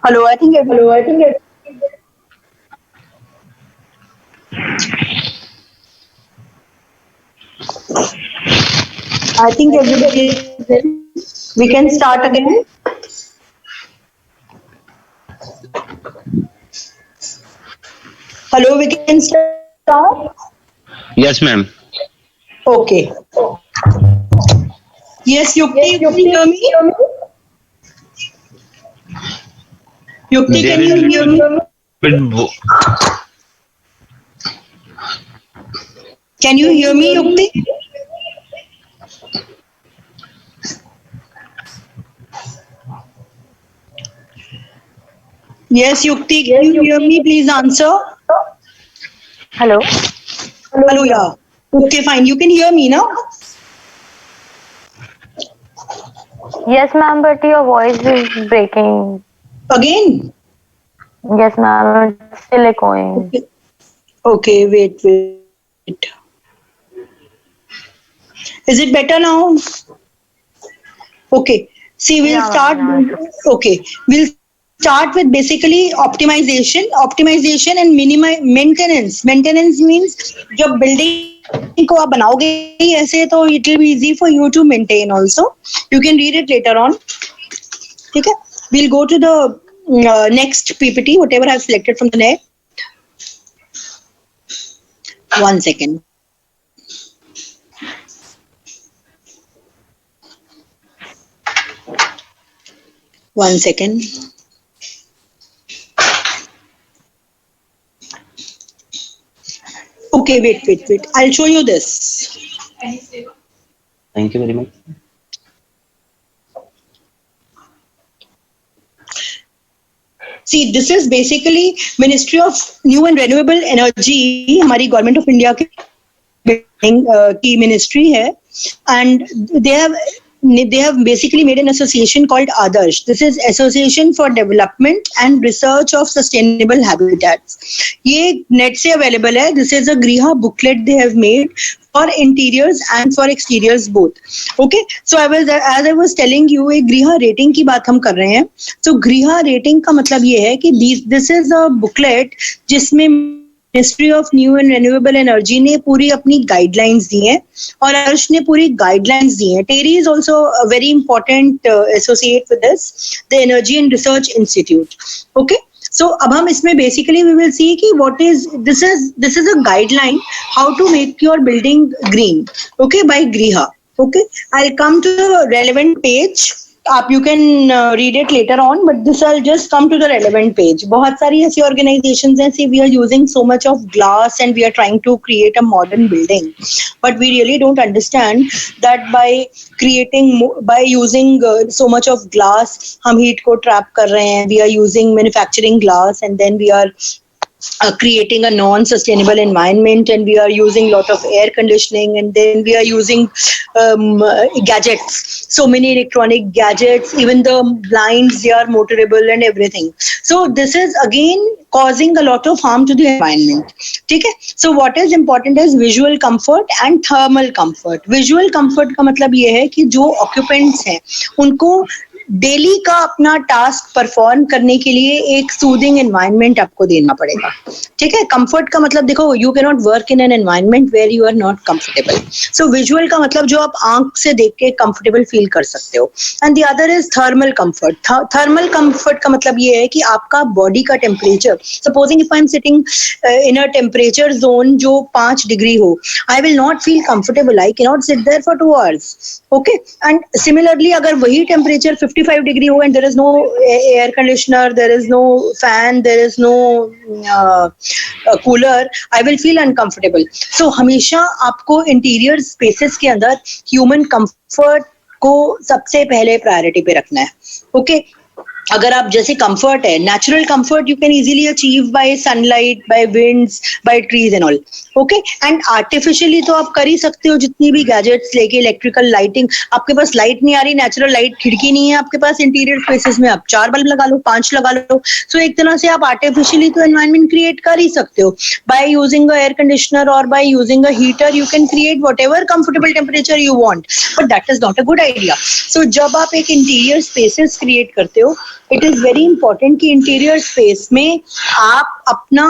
Hello, I think Hello, I think everybody is in. We we can can start start again. again. Hello, we can start. Yes, ma'am. Okay. Yes, Yukti, Yes, you can Yukti, hear can you me? hear me? Yukti, There can you is hear me? bit Can you Can hear you me, hear Yukti? me? Yes, Yukti, can Yes, you hear Yukti, me? can Please answer. Hello. Hello, Hello, yeah. yeah. Okay, fine. You can hear me now? Yes, ma'am, but your voice is breaking. Again? Yes, ma'am, it's still echoing. Okay. Okay, wait. Is it better now? Okay. See, we'll Yeah, ma'am, start. now it's okay. Okay, we'll start with basically optimization and maintenance. Maintenance means जब building को आप बनाओगे ही ऐसे तो it will be easy for you to maintain also. You can read it later on. ठीक है? We'll go to the next PPT, whatever I've selected from the net. One second. One second. Okay, wait. I'll show you this. Thank you very much. See, this is basically Ministry of New and Renewable Energy, हमारी government of India की की ministry है, and they have they have basically made an association called Adarsh. This is Association for Development and Research of Sustainable Habitats. ये net से available है. This is a Griha booklet they have made for interiors and for exteriors both. Okay, so as I was telling you, एक Griha rating की बात हम कर रहे हैं. So Griha rating का मतलब ये है कि this is a booklet जिसमें ministry of new and renewable energy ने पूरी अपनी गाइडलाइंस दी हैं और अर्श ने पूरी गाइडलाइंस दी हैं. TERI is also very important associate with this, the energy and research institute. Okay, so अब हम इसमें basically we will see कि what is this is a guideline how to make your building green, okay, by Griha. Okay, I'll come to the relevant page. आप you can read it later on, but this I'll just come to the relevant page. बहुत सारी ऐसी organizations हैं. See, we are using so much of glass and we are trying to create a modern building, but we really don't understand that by using so much of glass हम heat को trap कर रहे हैं. We are using manufacturing glass and then we are creating a non-sustainable environment, and we are using lot of air conditioning, and then we are using gadgets, so many electronic gadgets, even the blinds, they are motorable and everything. So this is again causing a lot of harm to the environment. ठीक है? So what is important is visual comfort and thermal comfort. Visual comfort का मतलब ये है कि जो occupants हैं उनको डेली का अपना टास्क परफॉर्म करने के लिए एक सूदिंग एनवायरनमेंट आपको देना पड़ेगा. ठीक है? कंफर्ट का मतलब देखो, you can not work in an environment where you are not comfortable. So visual का मतलब जो आप आंख से देख के कंफर्टेबल फील कर सकते हो. And the other is thermal comfort. Thermal comfort का मतलब ये है कि आपका बॉडी का temperature, supposing if I am sitting in a temperature zone जो 5 डिग्री हो, I will not feel comfortable. I can not sit there for 2 hours. Okay, and similarly अगर वही टेम्परेचर 55 डिग्री हो and there is no air conditioner, there is no fan, there is no cooler, I will feel uncomfortable. So हमेशा आपको interior spaces के अंदर human comfort को सबसे पहले प्रायोरिटी पे रखना है. ओके, अगर आप जैसे कंफर्ट है, natural comfort you can easily achieve by sunlight, by winds, by trees and all. Okay, and artificially तो आप कर ही सकते हो जितनी भी गैजेट्स लेके, इलेक्ट्रिकल लाइटिंग. आपके पास लाइट नहीं आ रही, नेचुरल लाइट, खिड़की नहीं है आपके पास इंटीरियर स्पेसेस में, आप 4 बल्ब लगा लो, 5 लगा लो. सो एक तरह से आप आर्टिफिशियली तो एनवायरनमेंट क्रिएट कर ही सकते हो. By using a air conditioner और by using a heater you can create whatever comfortable temperature you want, but that is not a good idea. So जब आप एक इंटीरियर स्पेसेस क्रिएट करते हो इट इज वेरी इंपॉर्टेंट कि interior space में आप अपना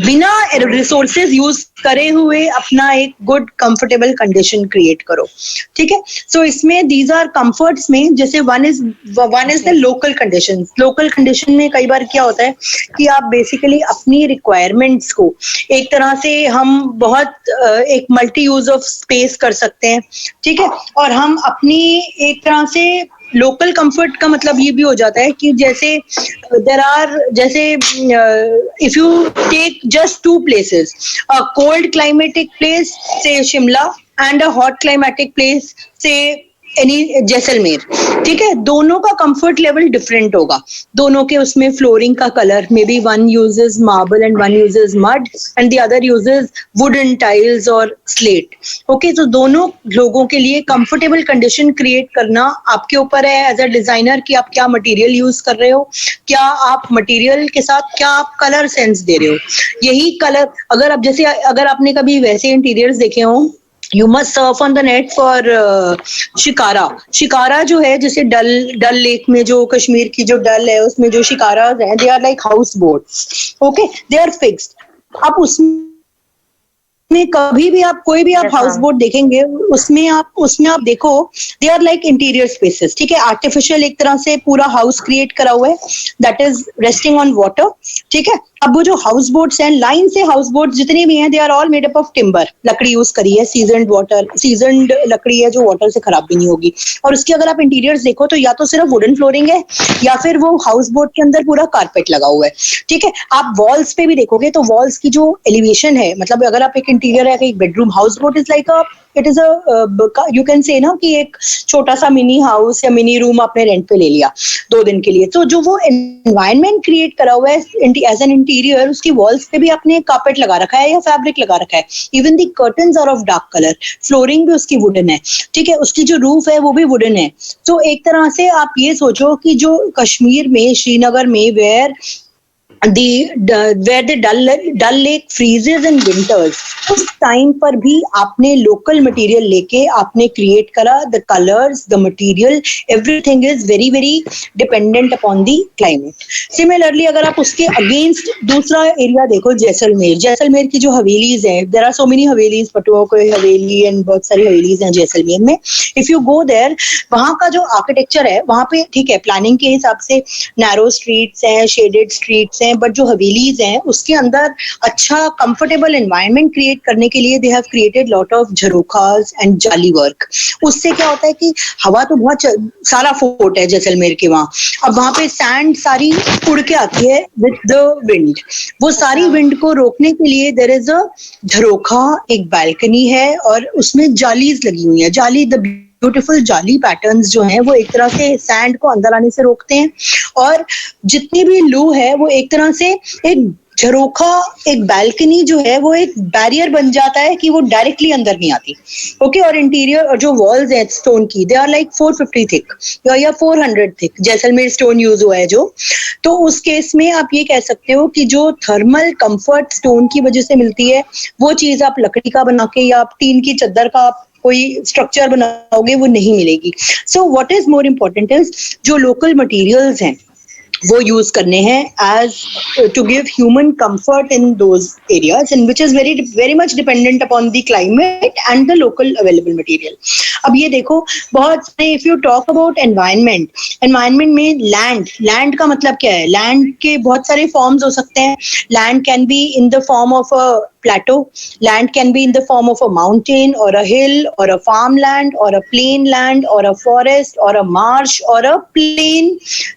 बिना रिसोर्सेज यूज करे हुए अपना एक गुड कंफर्टेबल कंडीशन क्रिएट करो, ठीक है। सो इसमें दीज आर कंफर्ट्स में, जैसे one is the local condition. Local condition में कई बार क्या होता है कि आप बेसिकली अपनी रिक्वायरमेंट्स को एक तरह से हम बहुत एक मल्टी यूज ऑफ स्पेस कर सकते हैं, ठीक है। और हम अपनी एक तरह से लोकल कंफर्ट का मतलब ये भी हो जाता है कि जैसे if you take just two places, a cold climatic place से Shimla and a hot climatic place से एनी जैसलमेर, ठीक है, दोनों का कंफर्ट लेवल डिफरेंट होगा। दोनों के उसमें फ्लोरिंग का colour, may be one uses marble and one uses mud and the other uses wooden tiles और स्लेट। ओके, तो दोनों लोगों के लिए कंफर्टेबल कंडीशन क्रिएट करना आपके ऊपर है एज अ डिजाइनर कि आप क्या मटेरियल यूज कर रहे हो, क्या आप मटेरियल के साथ क्या आप कलर सेंस दे रहे हो। यही कलर अगर आपने कभी वैसे इंटीरियर्स देखे हो, you must Surf on the net for shikara जो है, जैसे डल लेक में जो कश्मीर की जो डल है उसमें जो शिकाराज हैं, they are like house boats, okay, they are fixed. आप उसमें कभी भी आप कोई भी आप हाउस बोट देखेंगे, उसमें आप देखो they are like interior spaces, ठीक है। आर्टिफिशियल एक तरह से पूरा हाउस क्रिएट करा हुआ है that is resting on water, ठीक है। अब वो जो हाउस बोट्स हैं, लाइन से हाउस बोट्स जितने भी हैं, they are all made up of timber, लकड़ी यूज करी है, सीजनड लकड़ी है जो वाटर से खराब भी नहीं होगी। और उसके अगर आप इंटीरियर्स देखो तो या तो सिर्फ वुडन फ्लोरिंग है या फिर वो हाउस बोट के अंदर पूरा कारपेट लगा हुआ है, ठीक है। आप वॉल्स पे भी देखोगे तो वॉल्स की जो एलिवेशन है, मतलब अगर आप एक इंटीरियर है एक bedroom, house boat is like it is you can से ना कि एक छोटा सा मिनी हाउस या मिनी रूम आपने रेंट पे ले लिया 2 दिन के लिए। तो जो वो एनवायरनमेंट क्रिएट करा हुआ है एज एन इंटीरियर, उसकी वॉल्स पे भी आपने कार्पेट लगा रखा है या फैब्रिक लगा रखा है, even the curtains are of dark colour, flooring भी उसकी वुडन है, ठीक है, उसकी जो रूफ है वो भी वुडन है। तो एक तरह से आप ये सोचो कि जो कश्मीर में, श्रीनगर में where the Dal Lake freezes in winters, उस टाइम पर भी आपने लोकल मटेरियल लेके आपने क्रिएट करा, the colours, the material, everything is very very dependent upon the climate. Similarly अगर आप उसके अगेंस्ट दूसरा एरिया देखो, जैसलमेर की जो हवेलीज है, there are so many havelis, Patwa कोई हवेली एंड बहुत सारी हवेलीज हैं जैसलमेर में। इफ यू गो देयर, वहां का जो आर्किटेक्चर है वहां पे ठीक है, प्लानिंग के हिसाब से नैरो स्ट्रीट्स हैं, शेडेड स्ट्रीट्स हैं, बट जो हवेलीज हैं उसके अंदर अच्छा कंफर्टेबल एनवायरनमेंट क्रिएट करने के लिए they have created lot of jharokhas and jali work. उससे क्या होता है कि हवा तो बहुत सारा फोर्ट है जैसलमेर के वहां, अब वहां पे सैंड सारी उड़ के आती है विद द विंड, वो सारी विंड को रोकने के लिए देयर इज अ झरोखा, एक बालकनी है और उसमें जालीज लगी हुई है। जाली, द ब्यूटीफुल जाली पैटर्न्स जो हैं वो एक तरह से सैंड को अंदर आने से रोकते हैं, और जितनी भी लू है वो एक तरह से एक झरोखा, एक बालकनी जो है वो एक बैरियर बन जाता है कि वो डायरेक्टली अंदर नहीं आती, ओके। और इंटीरियर और जो वॉल्स हैं स्टोन की, दे आर लाइक 450 थिक या 400 थिक, जैसलमेर स्टोन यूज हुआ है जो। तो उस केस में आप ये कह सकते हो कि जो थर्मल कंफर्ट स्टोन की वजह से मिलती है, वो चीज आप लकड़ी का बना के या आप टीन की चद्दर का कोई स्ट्रक्चर बनाओगे वो नहीं मिलेगी। So what is more important is जो लोकल मटेरियल्स हैं वो यूज करने हैं as to give human comfort in those areas in which is very much dependent upon the climate and the local available material. अब ये देखो बहुत सारे, if you talk about environment में लैंड का मतलब क्या है? लैंड के बहुत सारे फॉर्म्स हो सकते हैं। Land can be in the form of a plateau, land can be in the form of a mountain or a hill or a farmland or a plain land or a forest or a marsh or a plain,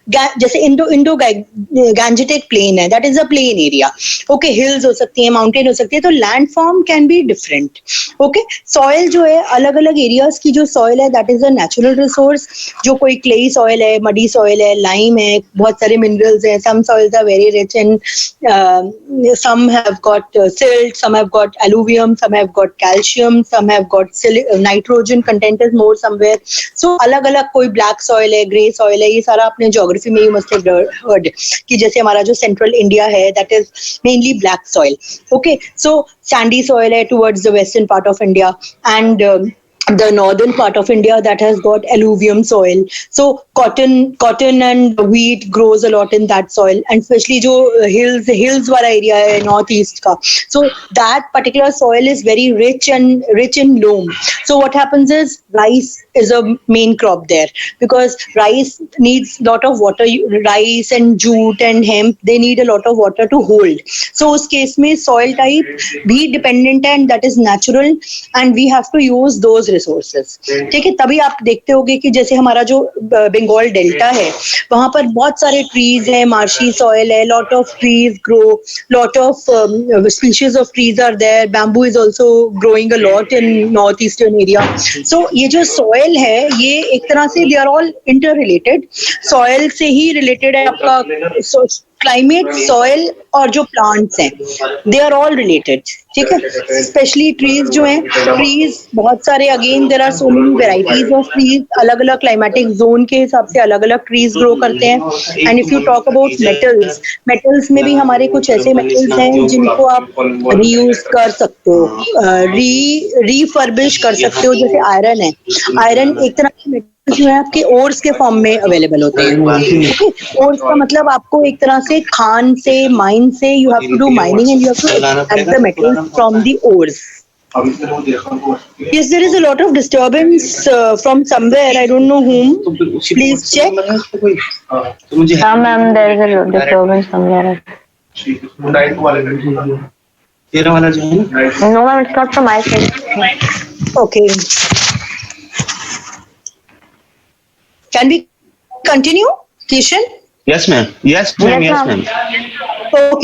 जैसे Indo Gangetic plane है, that is a plain area, okay। hills हो सकती है, mountain हो सकती है, तो land form can be different, okay। soil जो है अलग अलग areas की जो soil है that is a natural resource, जो कोई clay soil है, muddy soil है, lime है, बहुत सारे minerals हैं, some soils are very rich and some have got silt, some have got alluvium, some have got calcium, some have got nitrogen content is more somewhere. So अलग अलग, कोई black soil है, grey soil है, ये सारा अपने geography में you must have heard कि जैसे हमारा जो central India है that is mainly black soil, okay। So sandy soil है towards the western part of India and the northern part of India that has got alluvium soil. So cotton and wheat grows a lot in that soil, and especially जो hills वाला area है northeast का. So that particular soil is very rich in loam. So what happens is rice is a main crop there because rice needs lot of water. Rice and jute and hemp, they need a lot of water to hold. So उस case में soil type भी dependent है, and that is natural, and we have to use those resources. ठीक है, तभी आप देखते होगे कि जैसे हमारा जो बंगाल डेल्टा है वहां पर बहुत सारे ट्रीज हैं, मार्शी सॉइल है, lot of trees grow, lot of species of trees are there, bamboo is also growing a lot in north eastern area. So ये जो सॉइल है ये एक तरह से they are all interrelated. Soil से ही रिलेटेड है आपका क्लाइमेट, सॉइल और जो प्लांट्स हैं दे आर ऑल रिलेटेड. ठीक है, स्पेशली ट्रीज जो हैं, ट्रीज बहुत सारे, again there are so many varieties of trees, अलग अलग क्लाइमेटिक जोन के हिसाब से अलग अलग ट्रीज ग्रो करते हैं. And if you talk about metals, metals में भी हमारे कुछ ऐसे मेटल्स हैं जिनको आप रीयूज कर सकते हो, रीफर्बिश कर सकते हो. जैसे आयरन है, आयरन एक तरह की मेटल जो है आपके ओर्स के फॉर्म में अवेलेबल होते हैं. ओके, ओर्स का मतलब आपको एक तरह से खान से, माइन से, you have to do mining and you have to extract the metal from the ores. Yes, there is a lot of disturbance from somewhere. I don't know whom. Please check. Ma'am, there is a disturbance somewhere. तेरा वाला जो है ना? No, ma'am, it's not from my side. Okay. Can we continue, Kishan? Yes, ma'am. Yes, ma'am. Yes, ma'am.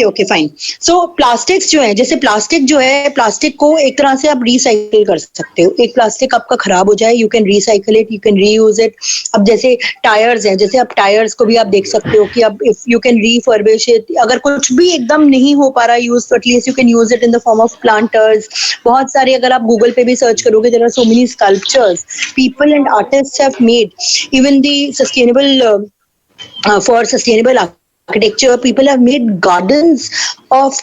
Okay fine. So plastics जो है, जैसे plastic जो है, प्लास्टिक को एक तरह से आप रिसाइकिल कर सकते हो. एक प्लास्टिक आपका खराब हो जाए, you can recycle it, you can reuse it. अब जैसे टायर्स हैं, जैसे आप टायर्स को भी आप देख सकते हो कि अब if you can refurbish it, अगर कुछ भी एकदम नहीं हो पा रहा यूज, तो at least you can use it in the form of planters. बहुत सारे, अगर आप गूगल पे भी सर्च करोगे, there are so many sculptures people and artists have made. Even the sustainable for sustainable architecture, people have made gardens of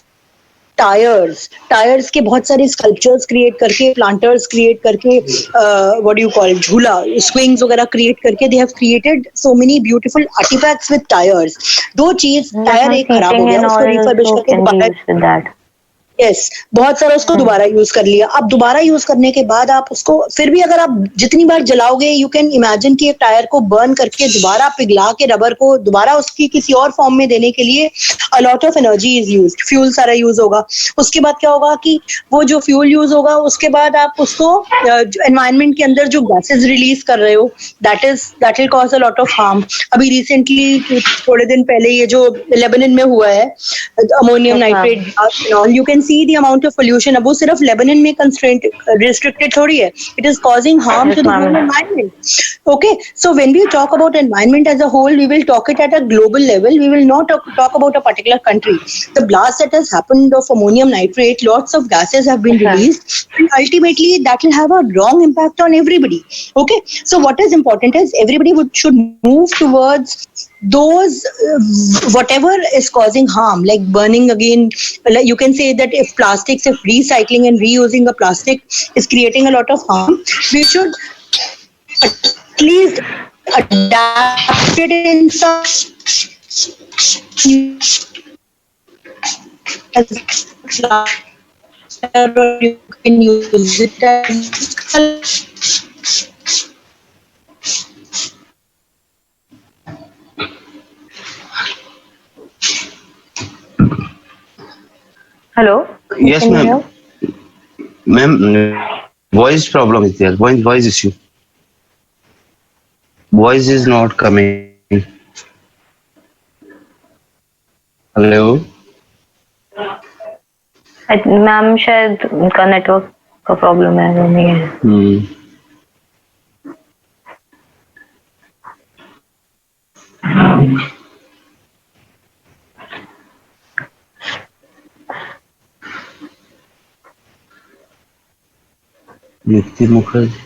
tyres के बहुत सारे स्कल्पचर्स क्रिएट करके, प्लांटर्स क्रिएट करके, व्हाट डू यू कॉल, झूला, swings वगैरह create करके, they have created so many beautiful artefacts with tyres. दो चीज, टायर एक खराब हो गया, उसको रिफर्बिश करके दोबारा, यस, बहुत सारा उसको दोबारा यूज कर लिया. अब दोबारा यूज करने के बाद आप उसको फिर भी अगर आप जितनी बार जलाओगे, यू कैन इमेजिन कि एक टायर को बर्न करके दोबारा पिघला के रबर को दोबारा उसकी किसी और फॉर्म में देने के लिए अ lot of energy is used, fuel सारा यूज होगा. उसके बाद क्या होगा कि वो जो फ्यूल यूज होगा उसके बाद आप उसको एनवायरमेंट के अंदर जो गैसेज रिलीज कर रहे हो, that will cause a lot of harm. अभी रिसेंटली थोड़े दिन पहले ये जो लेबनान में हुआ है, ammonium nitrate, you can see the amount of pollution. अब वो सिर्फ लेबनान में constraint restricted थोड़ी है, it is causing harm to the whole environment. Okay, so when we talk about environment as a whole, we will talk it at a global level. We will not talk about a particular country. The blast that has happened of ammonium nitrate, lots of gases have been released, and ultimately that will have a wrong impact on everybody. Okay, so what is important is everybody should move towards those whatever is causing harm, like burning. Again, like you can say that if plastics, if recycling and reusing a plastic is creating a lot of harm, we should at least adapt it in some, or you can use it as Hello? Yes, Can you ma'am. hear? Ma'am, voice problem is there. Voice issue. Voice is not coming. Hello. Ma'am शायद उनका network का problem है, वो नहीं है. Niti Mukherjee.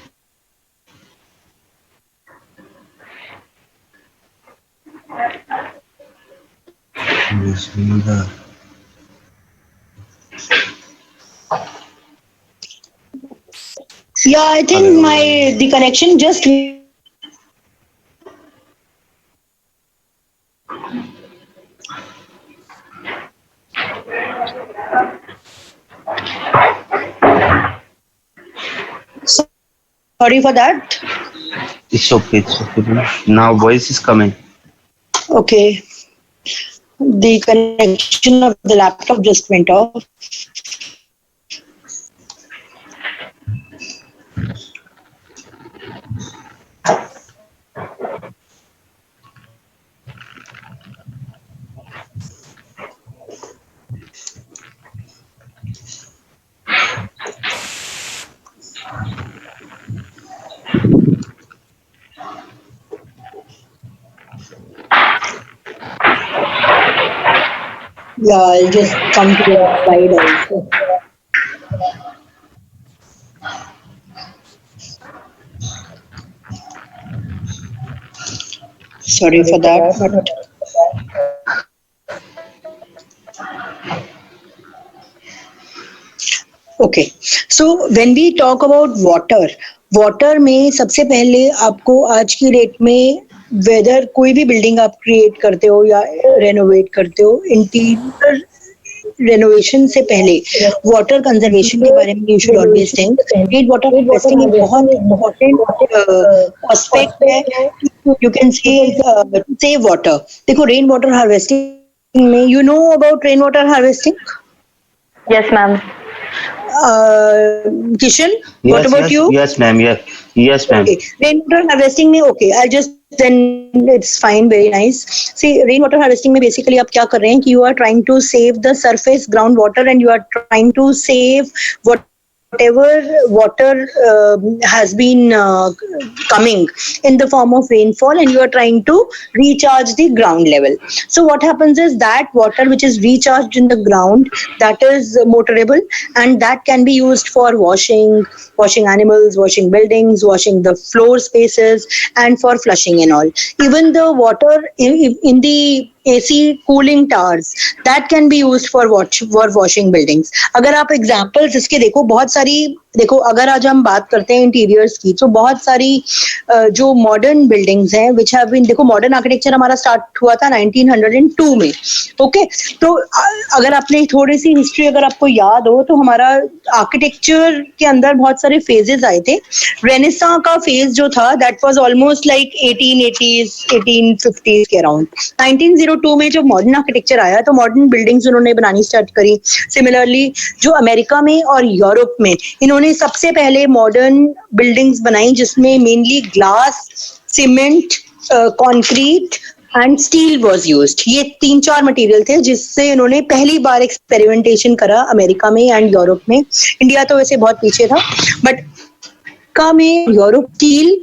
Yeah, I think the connection just. Sorry for that. It's okay. It's okay. Now voice is coming. Okay, the connection of the laptop just went off. Yeah, I'll just come to the slide also. Sorry for that, but okay. So when we talk about water में सबसे पहले आपको आज की date में weather कोई भी building आप क्रिएट करते हो या रेनोवेट करते हो, इंटीरियर रेनोवेशन से पहले वाटर कंजर्वेशन के बारे में you should always think. Rain water harvesting एक बहुत इम्पोर्टेंट एस्पेक्ट है. यू कैन से सेव वाटर. देखो रेन वाटर हार्वेस्टिंग में you know about rain water harvesting. Yes, ma'am. Kishan, Yes, what about yes, you? yes, ma'am. Yes, ma'am. Okay, rainwater harvesting में okay, I'll just then it's fine, very nice. See, rainwater harvesting में basically आप क्या कर रहे हैं कि you are trying to save the surface groundwater and you are trying to save whatever water has been coming in the form of rainfall, and you are trying to recharge the ground level. So what happens is that water which is recharged in the ground, that is motorable, and that can be used for washing animals, washing buildings, washing the floor spaces, and for flushing and all. Even the water in the AC cooling towers, that can be used for washing buildings. अगर आप examples इसके देखो, बहुत सारी देखो, अगर आज हम बात करते हैं इंटीरियर्स की, तो बहुत सारी जो मॉडर्न बिल्डिंग्स हैं विच हैव बीन, देखो मॉडर्न आर्किटेक्चर हमारा स्टार्ट हुआ था 1902 में. ओके, तो अगर आपने थोड़ी सी हिस्ट्री अगर आपको याद हो तो हमारा आर्किटेक्चर के अंदर बहुत सारे फेजेस आए थे. रेनेसां का फेज जो था that was almost like 1880s 1850s के अराउंड. 1902 में जब मॉडर्न आर्किटेक्चर आया तो मॉडर्न बिल्डिंग्स उन्होंने बनानी स्टार्ट करी. सिमिलरली जो अमेरिका में और यूरोप में इन्होंने सबसे पहले मॉडर्न बिल्डिंग्स बनाई जिसमें mainly glass, cement, concrete and steel was used. ये 3-4 मटेरियल थे जिससे इन्होंने पहली बार एक्सपेरिमेंटेशन करा अमेरिका में एंड यूरोप में. इंडिया तो वैसे बहुत पीछे था, बट अमेरिका में यूरोप स्टील,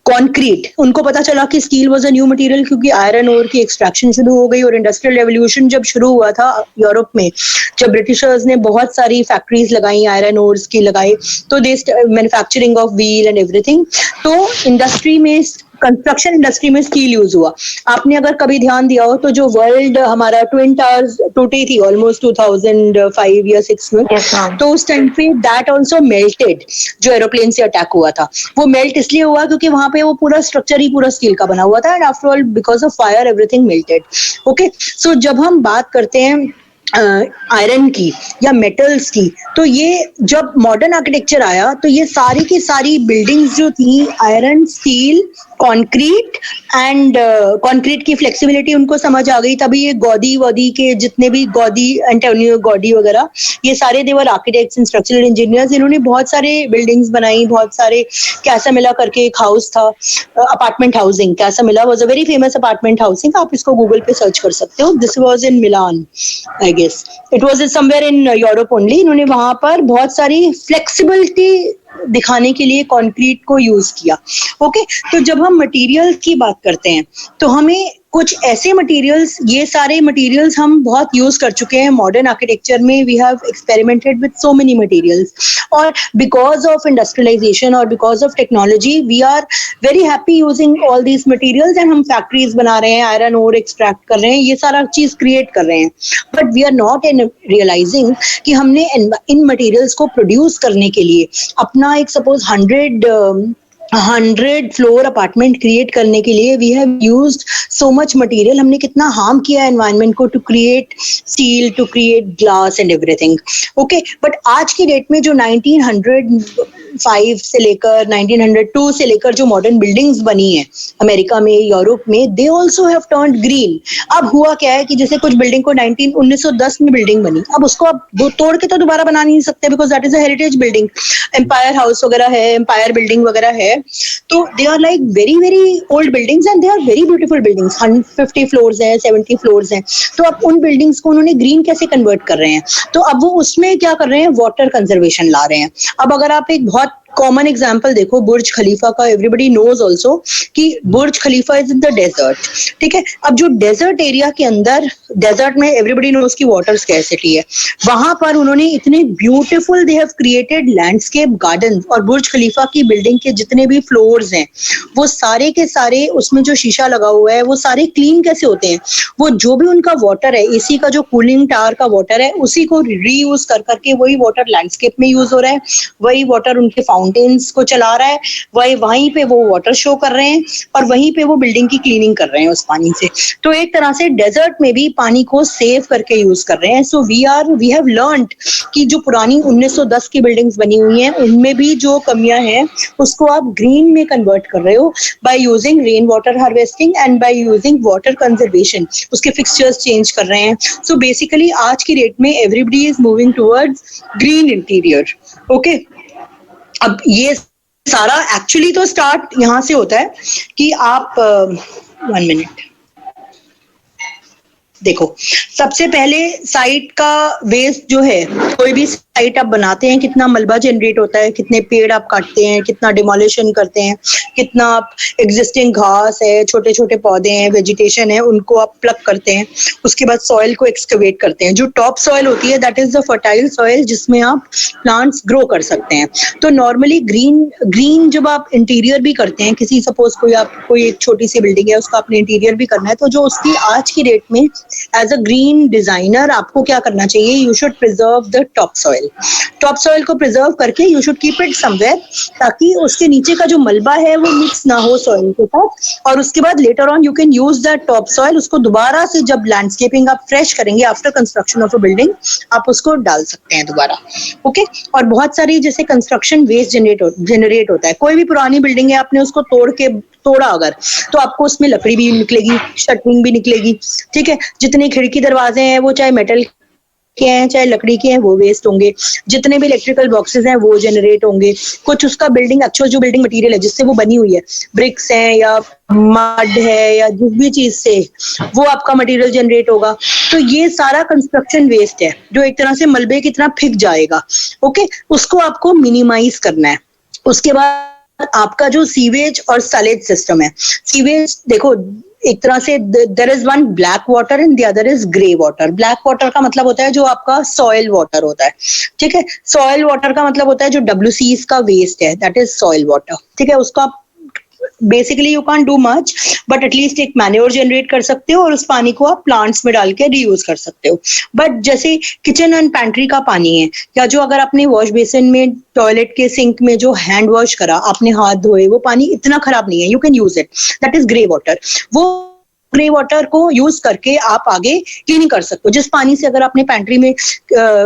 कंक्रीट, उनको पता चला कि steel was a new material क्योंकि आयरन ओर की एक्सट्रैक्शन शुरू हो गई. और इंडस्ट्रियल रेवोल्यूशन जब शुरू हुआ था यूरोप में, जब ब्रिटिशर्स ने बहुत सारी फैक्ट्रीज लगाई, आयरन ओर्स की लगाई, तो they manufacturing of wheel and everything. तो इंडस्ट्री में, कंस्ट्रक्शन इंडस्ट्री में स्टील यूज हुआ. आपने अगर कभी ध्यान दिया हो तो जो वर्ल्ड हमारा ट्विन टावर्स टूटी थी ऑलमोस्ट 2005 या 6 में, Yes, ma'am. तो उस टाइम पे दैट ऑल्सो मेल्टेड. जो एरोप्लेन से अटैक हुआ था वो मेल्ट इसलिए हुआ क्योंकि वहां पे वो पूरा स्ट्रक्चर ही पूरा स्टील का बना हुआ था, and after all because of fire everything melted. Okay, so जब हम बात करते हैं आयरन की या मेटल्स की, तो ये जब मॉडर्न आर्किटेक्चर आया तो ये सारी की सारी बिल्डिंग्स जो थी iron, steel, concrete and concrete की फ्लेक्सिबिलिटी उनको समझ आ गई. तभी ये गौदी के जितने भी गौदी, एंटोनियो गौडी वगैरह, ये सारे देवर आर्किटेक्ट्स एंड स्ट्रक्चरल इंजीनियर्स. इन्होंने बहुत सारे बिल्डिंग्स बनाई, बहुत सारे. कैसामिला करके एक हाउस था, apartment housing. Casa Mila was a very famous apartment housing. आप इसको गूगल पे सर्च कर सकते हो. This was in Milan, I guess it was somewhere in Europe only. इन्होंने वहां पर बहुत सारी फ्लेक्सिबिलिटी दिखाने के लिए कंक्रीट को यूज किया. ओके, तो जब हम मटेरियल की बात करते हैं तो हमें कुछ ऐसे मटेरियल्स, ये सारे मटेरियल्स हम बहुत यूज कर चुके हैं मॉडर्न आर्किटेक्चर में. We have experimented with so many materials, और बिकॉज ऑफ इंडस्ट्रियलाइजेशन और because of technology we are very happy using all these materials, and हम फैक्ट्रीज बना रहे हैं, आयरन ओर एक्सट्रैक्ट कर रहे हैं, ये सारा चीज क्रिएट कर रहे हैं. But we are not in realising कि हमने इन मटेरियल्स को प्रोड्यूस करने के लिए अपना एक सपोज 100 फ्लोर अपार्टमेंट क्रिएट करने के लिए we have used so much material. हमने कितना हार्म किया एनवायरनमेंट को to create steel, to create glass and everything. Okay, but आज की डेट में जो 1905 से लेकर 1902 से लेकर जो मॉडर्न बिल्डिंग्स बनी है अमेरिका में, यूरोप में, they also have turned green. अब हुआ क्या है कि जैसे कुछ बिल्डिंग को 1910 में बिल्डिंग बनी, अब उसको आप तोड़ के तो दोबारा बना नहीं सकते, because that is a heritage building. Empire house वगैरह है, एम्पायर बिल्डिंग वगैरह है, तो they are like very very old buildings and they are very beautiful buildings. 150 floors हैं, 70 फ्लोर्स हैं. तो अब उन बिल्डिंग्स को उन्होंने ग्रीन कैसे कन्वर्ट कर रहे हैं? तो अब वो उसमें क्या कर रहे हैं, वाटर कंजर्वेशन ला रहे हैं. अब अगर आप एक बहुत कॉमन एग्जाम्पल देखो बुर्ज खलीफा का, एवरीबडी नोज ऑल्सो कि बुर्ज खलीफा इज इन द डेजर्ट. ठीक है, अब जो डेजर्ट एरिया के अंदर, डेजर्ट में एवरीबडी नोज की वाटर स्कैर्सिटी है, वहां पर उन्होंने इतने beautiful they have created landscape garden. और बुर्ज खलीफा की बिल्डिंग के जितने भी फ्लोर्स हैं वो सारे के सारे, उसमें जो शीशा लगा हुआ है वो सारे क्लीन कैसे होते हैं? वो जो भी उनका वाटर है, एसी का जो कूलिंग टावर का वाटर है, उसी को रीयूज कर करके वही वाटर लैंडस्केप में यूज हो रहा है, वही वाटर उनके फाउंटेन्स को चला रहा है, वहीं पे वो वाटर शो कर रहे हैं, और वहीं पे वो बिल्डिंग की क्लीनिंग कर रहे हैं उस पानी से. तो एक तरह से डेजर्ट में भी पानी को सेव करके यूज कर रहे हैं. सो वी हैव लर्नड कि जो पुरानी 1910 की बिल्डिंग्स बनी हुई हैं उनमें भी जो कमियां हैं उसको आप ग्रीन में कन्वर्ट कर रहे हो by using rain water harvesting and by using water conservation. उसके फिक्सचर्स चेंज कर रहे हैं. सो बेसिकली आज की डेट में everybody is moving towards green interior. Okay, अब ये सारा एक्चुअली तो स्टार्ट यहाँ से होता है कि आप 1 मिनट देखो, सबसे पहले साइट का वेस्ट जो है, कोई भी साइट आप बनाते हैं, कितना मलबा जनरेट होता है, कितने पेड़ आप काटते हैं, कितना डिमोलिशन करते हैं, कितना आप एग्जिस्टिंग घास है, छोटे छोटे पौधे हैं, वेजिटेशन है, उनको आप प्लग करते हैं. उसके बाद सॉइल को एक्सकवेट करते हैं. जो टॉप सॉइल होती है that is the fertile soil जिसमें आप प्लांट्स ग्रो कर सकते हैं. तो नॉर्मली ग्रीन जब आप इंटीरियर भी करते हैं, किसी सपोज कोई एक छोटी सी बिल्डिंग है उसका आपने इंटीरियर भी करना है, तो जो उसकी आज की डेट में एज अ ग्रीन डिजाइनर आपको क्या करना चाहिए, you should preserve the top soil. Top soil को प्रिजर्व करके you should keep it somewhere, ताकि उसके नीचे का जो मलबा है वो मिक्स ना हो सॉइल के साथ. और उसके बाद later on you can use the top soil. उसको दोबारा से जब लैंडस्केपिंग आप फ्रेश करेंगे after construction of a building, आप उसको डाल सकते हैं दोबारा. ओके, और बहुत सारी जैसे कंस्ट्रक्शन वेस्ट जनरेट होता है. कोई भी पुरानी बिल्डिंग है, आपने उसको तोड़ा अगर, तो आपको उसमें लकड़ी भी निकलेगी, शटरिंग भी निकलेगी. ठीक है, जितने खिड़की दरवाजे हैं वो चाहे मेटल के हैं चाहे लकड़ी के हैं वो वेस्ट होंगे. जितने भी इलेक्ट्रिकल बॉक्सेस हैं वो जनरेट होंगे. कुछ उसका बिल्डिंग, एक्चुअल जो बिल्डिंग मटेरियल है जिससे वो बनी हुई है, ब्रिक्स हैं या मड है या जिस भी चीज से, वो आपका मटेरियल जनरेट होगा. तो ये सारा कंस्ट्रक्शन वेस्ट है जो एक तरह से मलबे की तरह फिक जाएगा. ओके, उसको आपको मिनिमाइज करना है. उसके बाद आपका जो सीवेज और सैलेज सिस्टम है, सीवेज देखो एक तरह से there is one black water and the other is grey water. Black water का मतलब होता है जो आपका सॉइल वाटर होता है. ठीक है, सॉइल वाटर का मतलब होता है जो WCs का वेस्ट है, दैट इज सॉइल वाटर. ठीक है, उसका basically you can't do much, but at least एक मैन्योर जनरेट कर सकते हो और उस पानी को आप प्लांट्स में डाल के रीयूज कर सकते हो. बट जैसे किचन एंड पैंट्री का पानी है, या जो अगर आपने वॉश बेसिन में, टॉयलेट के सिंक में जो हैंड वॉश करा, आपने हाथ धोए, वो पानी इतना खराब नहीं है, you can use it, that is grey water. वो ग्रे वाटर को यूज करके आप आगे क्लीनिंग कर सकते हो. जिस पानी से अगर आपने पैंट्री में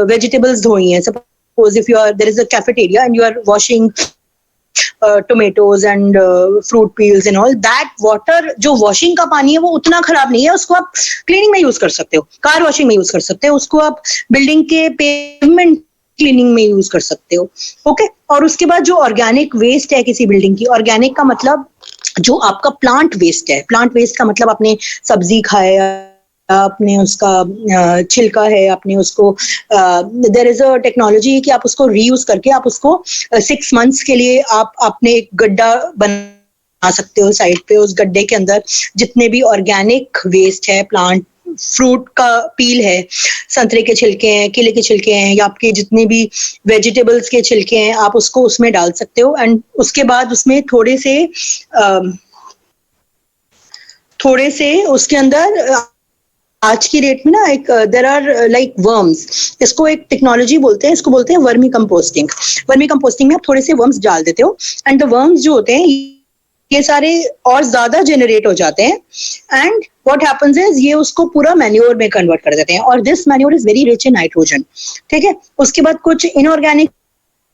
वेजिटेबल्स धोई हैं, suppose if you are there is a cafeteria and you are washing tomatoes and fruit peels and all that water, जो वॉशिंग का पानी है वो उतना खराब नहीं है, उसको आप क्लीनिंग में यूज कर सकते हो, कार वॉशिंग में यूज कर सकते हो, उसको आप बिल्डिंग के पेवमेंट क्लीनिंग में यूज कर सकते हो. ओके, और उसके बाद जो ऑर्गेनिक वेस्ट है किसी बिल्डिंग की, ऑर्गेनिक का मतलब जो आपका प्लांट वेस्ट है, प्लांट वेस्ट का मतलब आपने सब्जी खाया, आपने उसका छिलका है, आपने उसको देयर इज अ टेक्नोलॉजी कि आप उसको रीयूज करके आप उसको 6 months के लिए आपने एक गड्ढा बना सकते हो साइड पे, उस गड्ढे के अंदर जितने भी ऑर्गेनिक वेस्ट है, प्लांट फ्रूट का पील है, संतरे के छिलके हैं, केले के छिलके हैं, या आपके जितने भी वेजिटेबल्स के छिलके हैं, आप उसको उसमें डाल सकते हो। एंड उसके बाद उसमें थोड़े से उसके अंदर आज की डेट में ना एक देयर आर लाइक वर्म्स, इसको एक टेक्नोलॉजी बोलते हैं, इसको बोलते हैं वर्मी कंपोस्टिंग। वर्मी कंपोस्टिंग में आप थोड़े से वर्म्स डाल देते हो एंड द वर्म्स जो होते हैं ये सारे और ज्यादा जनरेट हो जाते हैं एंड व्हाट हैपेंस इज ये उसको पूरा मैन्योर में कन्वर्ट कर देते हैं और this manure is very rich in nitrogen. ठीक है, उसके बाद कुछ इनऑर्गेनिक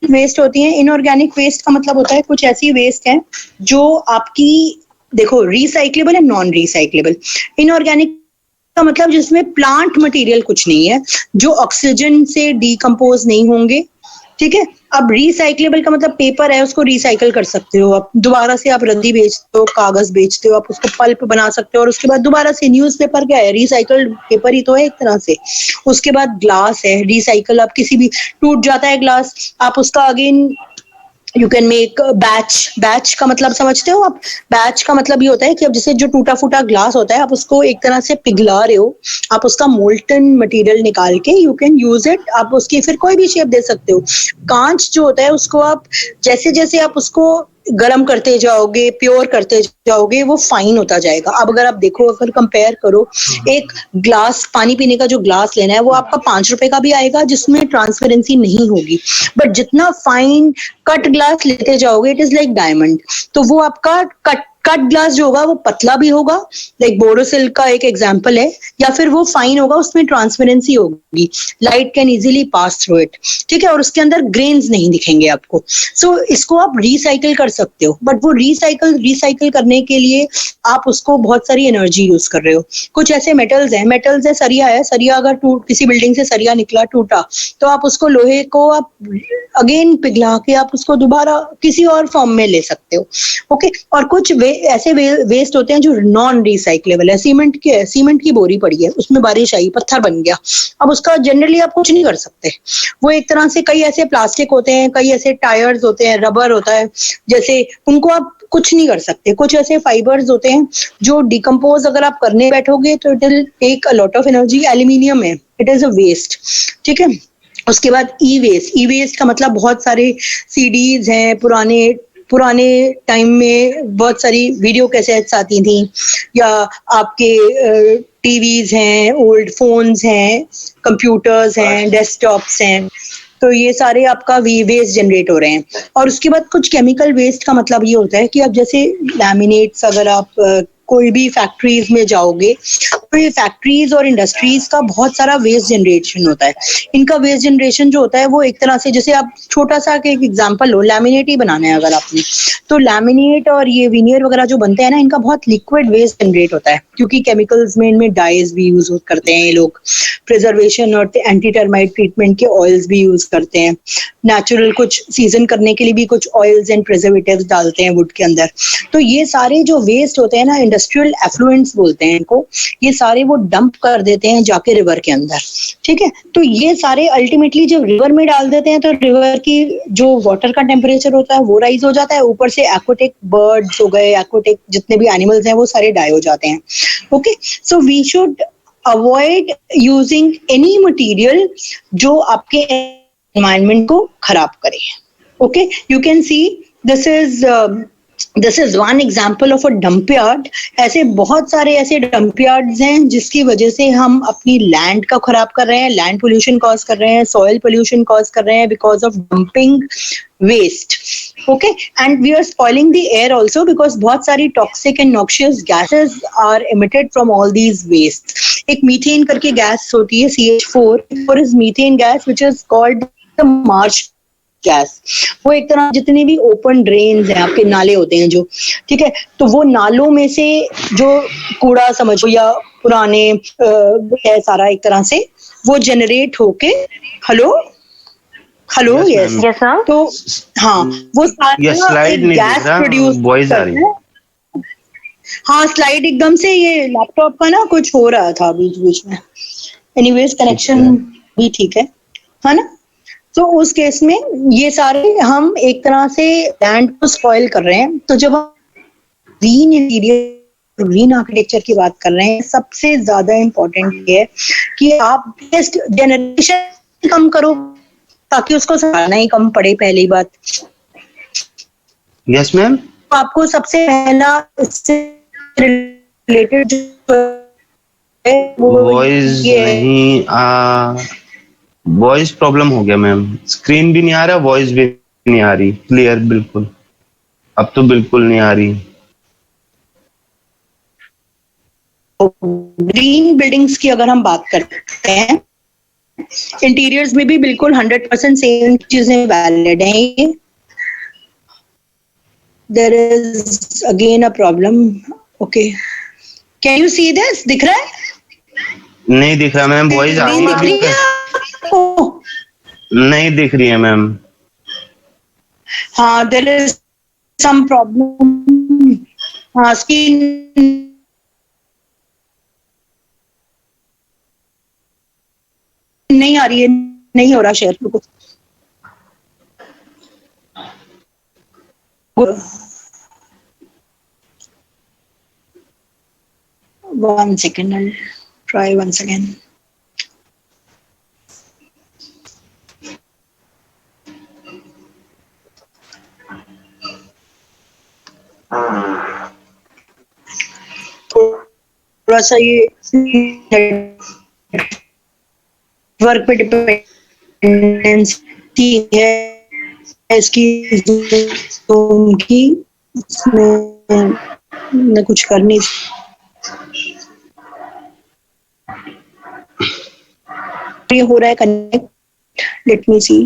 वेस्ट होती है। इनऑर्गेनिक वेस्ट का मतलब होता है कुछ ऐसी वेस्ट है जो आपकी, देखो, recyclable and non recyclable. Inorganic का मतलब जिसमें प्लांट मटेरियल कुछ नहीं है, जो ऑक्सीजन से डीकम्पोज नहीं होंगे। ठीक है, अब रिसाइक्लेबल का मतलब पेपर है, उसको रिसाइकल कर सकते हो आप, दोबारा से आप रद्दी बेचते हो, कागज बेचते हो, आप उसको पल्प बना सकते हो और उसके बाद दोबारा से न्यूज़पेपर क्या है, रिसाइकल्ड पेपर ही तो है एक तरह से। उसके बाद ग्लास है रिसाइकल, आप किसी भी टूट जाता है ग्लास, आप उसका again you can make batch का मतलब समझते हो आप? बैच का मतलब ये होता है कि अब जैसे जो टूटा फूटा ग्लास होता है, आप उसको एक तरह से पिघला रहे हो, आप उसका मोल्टन मटेरियल निकाल के यू कैन यूज इट, आप उसकी फिर कोई भी शेप दे सकते हो। कांच जो होता है उसको आप जैसे जैसे आप उसको गर्म करते जाओगे, प्योर करते जाओगे, वो फाइन होता जाएगा। अब अगर आप देखो, अगर कंपेयर करो, एक ग्लास, पानी पीने का जो ग्लास लेना है वो आपका 5 रुपए का भी आएगा जिसमें ट्रांसपेरेंसी नहीं होगी, बट जितना फाइन कट ग्लास लेते जाओगे इट इज लाइक डायमंड। तो वो आपका कट ग्लास जो होगा वो पतला भी होगा, लाइक बोरोसिल का एक एग्जांपल है, या फिर वो फाइन होगा, उसमें ट्रांसपेरेंसी होगी, light can easily pass through it. ठीक है, और उसके अंदर ग्रेन्स नहीं दिखेंगे आपको। सो इसको आप रिसाइकल कर सकते हो, बट वो रिसाइकल करने के लिए आप उसको बहुत सारी एनर्जी यूज कर रहे हो। कुछ ऐसे मेटल्स है, सरिया है, सरिया अगर किसी बिल्डिंग से सरिया निकला, टूटा, तो आप उसको, लोहे को आप अगेन पिघला के आप उसको दोबारा किसी और फॉर्म में ले सकते हो। ओके, और कुछ ऐसे वेस्ट होते हैं जो नॉन रिसाइक्लेबल है। सीमेंट की बोरी पड़ी है, उसमें बारिश आई, पत्थर बन गया, अब उसका जनरली आप कुछ नहीं कर सकते। वो एक तरह से, कई ऐसे प्लास्टिक होते हैं, कई ऐसे टायर्स होते हैं, रबर होता है, जैसे उनको आप कुछ नहीं कर सकते। कुछ ऐसे फाइबर्स होते हैं जो डिकम्पोज अगर आप करने बैठोगे तो it will take a lot of energy. Aluminium है, इट इज अ वेस्ट। ठीक है, उसके बाद ई वेस्ट का मतलब बहुत सारे सीडीज हैं, पुराने टाइम में बहुत सारी वीडियो कैसेट्स आती थी, या आपके टीवीज हैं, ओल्ड फोन्स हैं, कंप्यूटर्स हैं, डेस्कटॉप्स हैं, तो ये सारे आपका वेस्ट जनरेट हो रहे हैं। और उसके बाद कुछ केमिकल वेस्ट का मतलब ये होता है कि अब जैसे लैमिनेट्स, अगर आप कोई भी फैक्ट्रीज में जाओगे तो ये फैक्ट्रीज और इंडस्ट्रीज का बहुत सारा वेस्ट जनरेशन होता है। इनका वेस्ट जनरेशन जो होता है वो एक तरह से, जैसे आप छोटा सा एक एग्जांपल लो, लैमिनेट ही बनाना है अगर आपने, तो लैमिनेट और ये विनियर वगैरह जो बनते हैं ना, इनका बहुत लिक्विड वेस्ट जनरेट होता है, क्योंकि केमिकल्स में इनमें डाइज भी यूज करते हैं ये लोग, प्रिजर्वेशन और एंटी टर्माइट ट्रीटमेंट के ऑयल्स भी यूज करते हैं, नेचुरल कुछ सीजन करने के लिए भी कुछ ऑयल्स एंड प्रिजर्वेटिव्स डालते हैं वुड के अंदर। तो ये सारे जो वेस्ट होते हैं ना, इंडस्ट्रियल एफ्लुएंट्स बोलते हैं इनको, ये सारे वो डंप कर देते हैं जाके रिवर के अंदर। ठीक है, तो ये सारे अल्टीमेटली जब रिवर में डाल देते हैं तो रिवर की जो वाटर का टेम्परेचर होता है वो राइज हो जाता है, ऊपर से एक्वाटिक बर्ड्स हो गए, एक्वाटिक जितने भी एनिमल्स हैं वो सारे डाई हो जाते हैं। Okay, so we should avoid using any material जो आपके एनवायरनमेंट को खराब करे। Okay, you can see this is one example of a dump yard. ऐसे बहुत सारे ऐसे डंप यार्ड्स हैं जिसकी वजह से हम अपनी लैंड का खराब कर रहे हैं, लैंड पोल्यूशन कॉज कर रहे हैं, सॉइल पोल्यूशन कॉज कर रहे हैं because of dumping waste. Okay, and we are spoiling the air also because बहुत सारी toxic and noxious gases are emitted from all these waste. एक मीथेन करके गैस होती है, CH4 is methane gas which is called the marsh gas. वो एक तरह जितने भी ओपन ड्रेन्स हैं, आपके नाले होते हैं जो, ठीक है, तो वो नालों में से जो कूड़ा समझो या पुराने है सारा, एक तरह से वो जनरेट होके, हेलो यस, तो हाँ, वो सारा गैस प्रोड्यूस करते हैं। हाँ, स्लाइड एकदम से, ये लैपटॉप का ना कुछ हो रहा था बीच बीच में, एनीवेज कनेक्शन भी ठीक है ना। तो उस केस में ये सारे हम एक तरह से लैंड को स्पॉइल कर रहे हैं। तो जब ग्रीन इंटीरियर, ग्रीन आर्किटेक्चर की बात कर रहे हैं, सबसे ज्यादा इम्पोर्टेंट ये है कि आप वेस्ट जनरेशन कम करो ताकि उसको सहारना ही कम पड़े। पहली बात, यस मैम। तो आपको सबसे पहला इससे रिलेटेड जो है वो वॉइस ये है। नहीं वॉइस प्रॉब्लम हो गया मैम, स्क्रीन भी नहीं आ रहा, वॉइस भी नहीं आ रही क्लियर बिल्कुल। अब तो बिल्कुल नहीं आ रही। ग्रीन बिल्डिंग्स की अगर हम बात करते हैं, इंटीरियर्स में भी बिल्कुल 100% सेम चीजें वैलिड हैं ये। There is again a problem. Okay, can you see this? दिख रहा है? नहीं दिख रहा मैम, वॉइस आ रही स्क्रीन है दिख अभी रही है आपको? नहीं दिख रही है मैम। हाँ, देयर इज सम प्रॉब्लम। हाँ, स्क्रीन नहीं आ रही है, नहीं हो रहा शेयर। रुको, one second, I'll try once again. थोड़ा सा ये वर्क पे डिपेंडेंसी है इसकी, Zoom की, इसमें मैं कुछ कर नहीं। ये हो रहा है connect, let me see.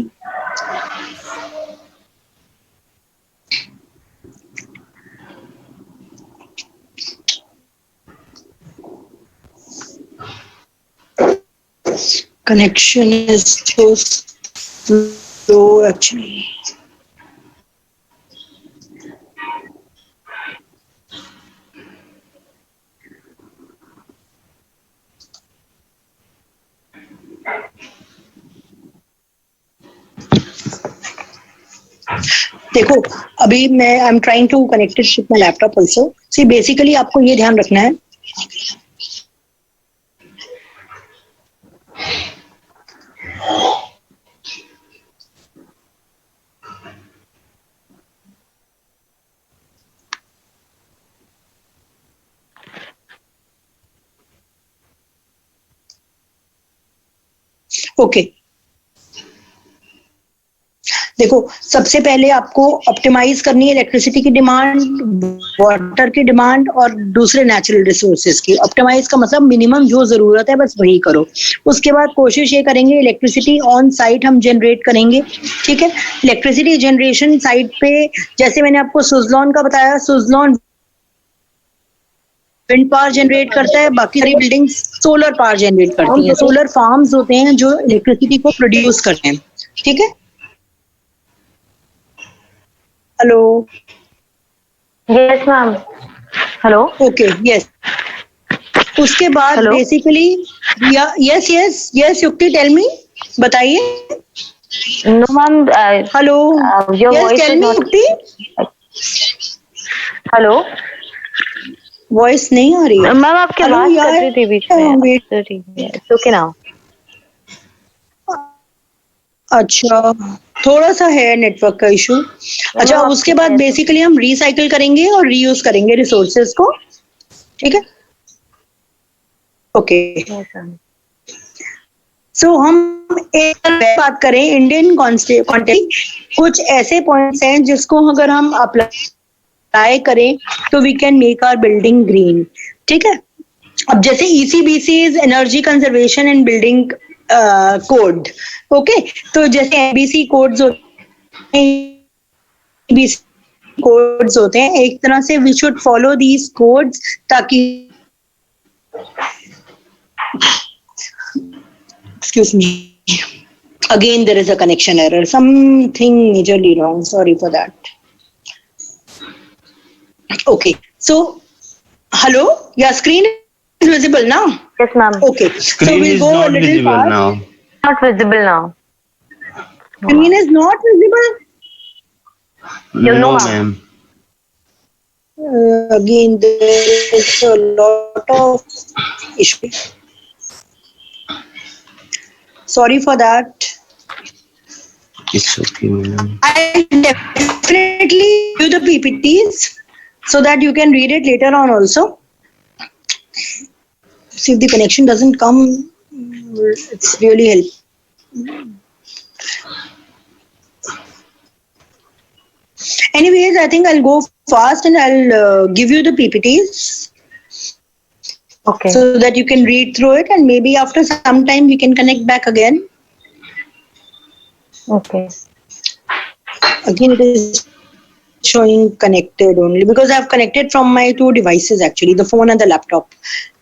Connection is so slow actually. देखो, अभी मैं I am trying to connected with my laptop also. See basically आपको ये ध्यान रखना है, ओके देखो, सबसे पहले आपको ऑप्टिमाइज करनी है इलेक्ट्रिसिटी की डिमांड, वाटर की डिमांड और दूसरे नेचुरल रिसोर्सेज की। ऑप्टिमाइज का मतलब मिनिमम जो जरूरत है बस वही करो। उसके बाद कोशिश ये करेंगे इलेक्ट्रिसिटी ऑन साइट हम जनरेट करेंगे। ठीक है, इलेक्ट्रिसिटी जनरेशन साइट पे जैसे मैंने आपको सुजलॉन का बताया, सुजलॉन विंड पावर जनरेट करता है, बाकी सारी बिल्डिंग्स सोलर पावर जनरेट करती हैं। सोलर फार्म्स होते हैं जो इलेक्ट्रिसिटी को प्रोड्यूस करते हैं। ठीक है, hello, Yes, ma'am. Hello. Okay, yes. उसके बाद Hello. Basically yes yes yes Yukti, tell me, बताइए। No, ma'am. Hello, Your yes voice tell is me not. Yukti, Hello. Voice नहीं आ रही है। मैम आपकी हेलो आवाज यार, कट रही थी बीच में। वेट, तो ठीक है, इट्स ओके नाउ। अच्छा, थोड़ा सा है नेटवर्क का इशू। अच्छा, आप उसके बाद बेसिकली हम रिसाइकिल करेंगे और रीयूज करेंगे रिसोर्सेज को। ठीक है, ओके। Yes, ma'am. सो हम एक बात करें इंडियन कॉन्टेक्स्ट, कुछ ऐसे पॉइंट्स हैं जिसको अगर हम अप्लाई करें तो we can make our building green. ठीक है, अब जैसे ECBC is energy conservation and building code. Okay, तो जैसे एबीसी कोड्स होते हैं, कोड्स होते हैं एक तरह से, we should follow these codes ताकि, excuse me, again there is a connection error, something majorly wrong, sorry for that. Okay, so hello, your screen is visible now? Yes, ma'am. Okay, so Screen we'll is go a not little visible fast. now. Not visible now. Screen is not visible? You know, No ma'am. ma'am. Again, there is a lot of issue. Sorry for that. It's okay, madam. I'll definitely give you the PPTs so that you can read it later on also. See if the connection doesn't come, it's really help. Anyways, I think I'll go fast and I'll give you the PPTs Okay. so that you can read through it, and maybe after some time we can connect back again. Okay. Again, it is showing connected only because I've connected from my two devices actually, the phone and the laptop.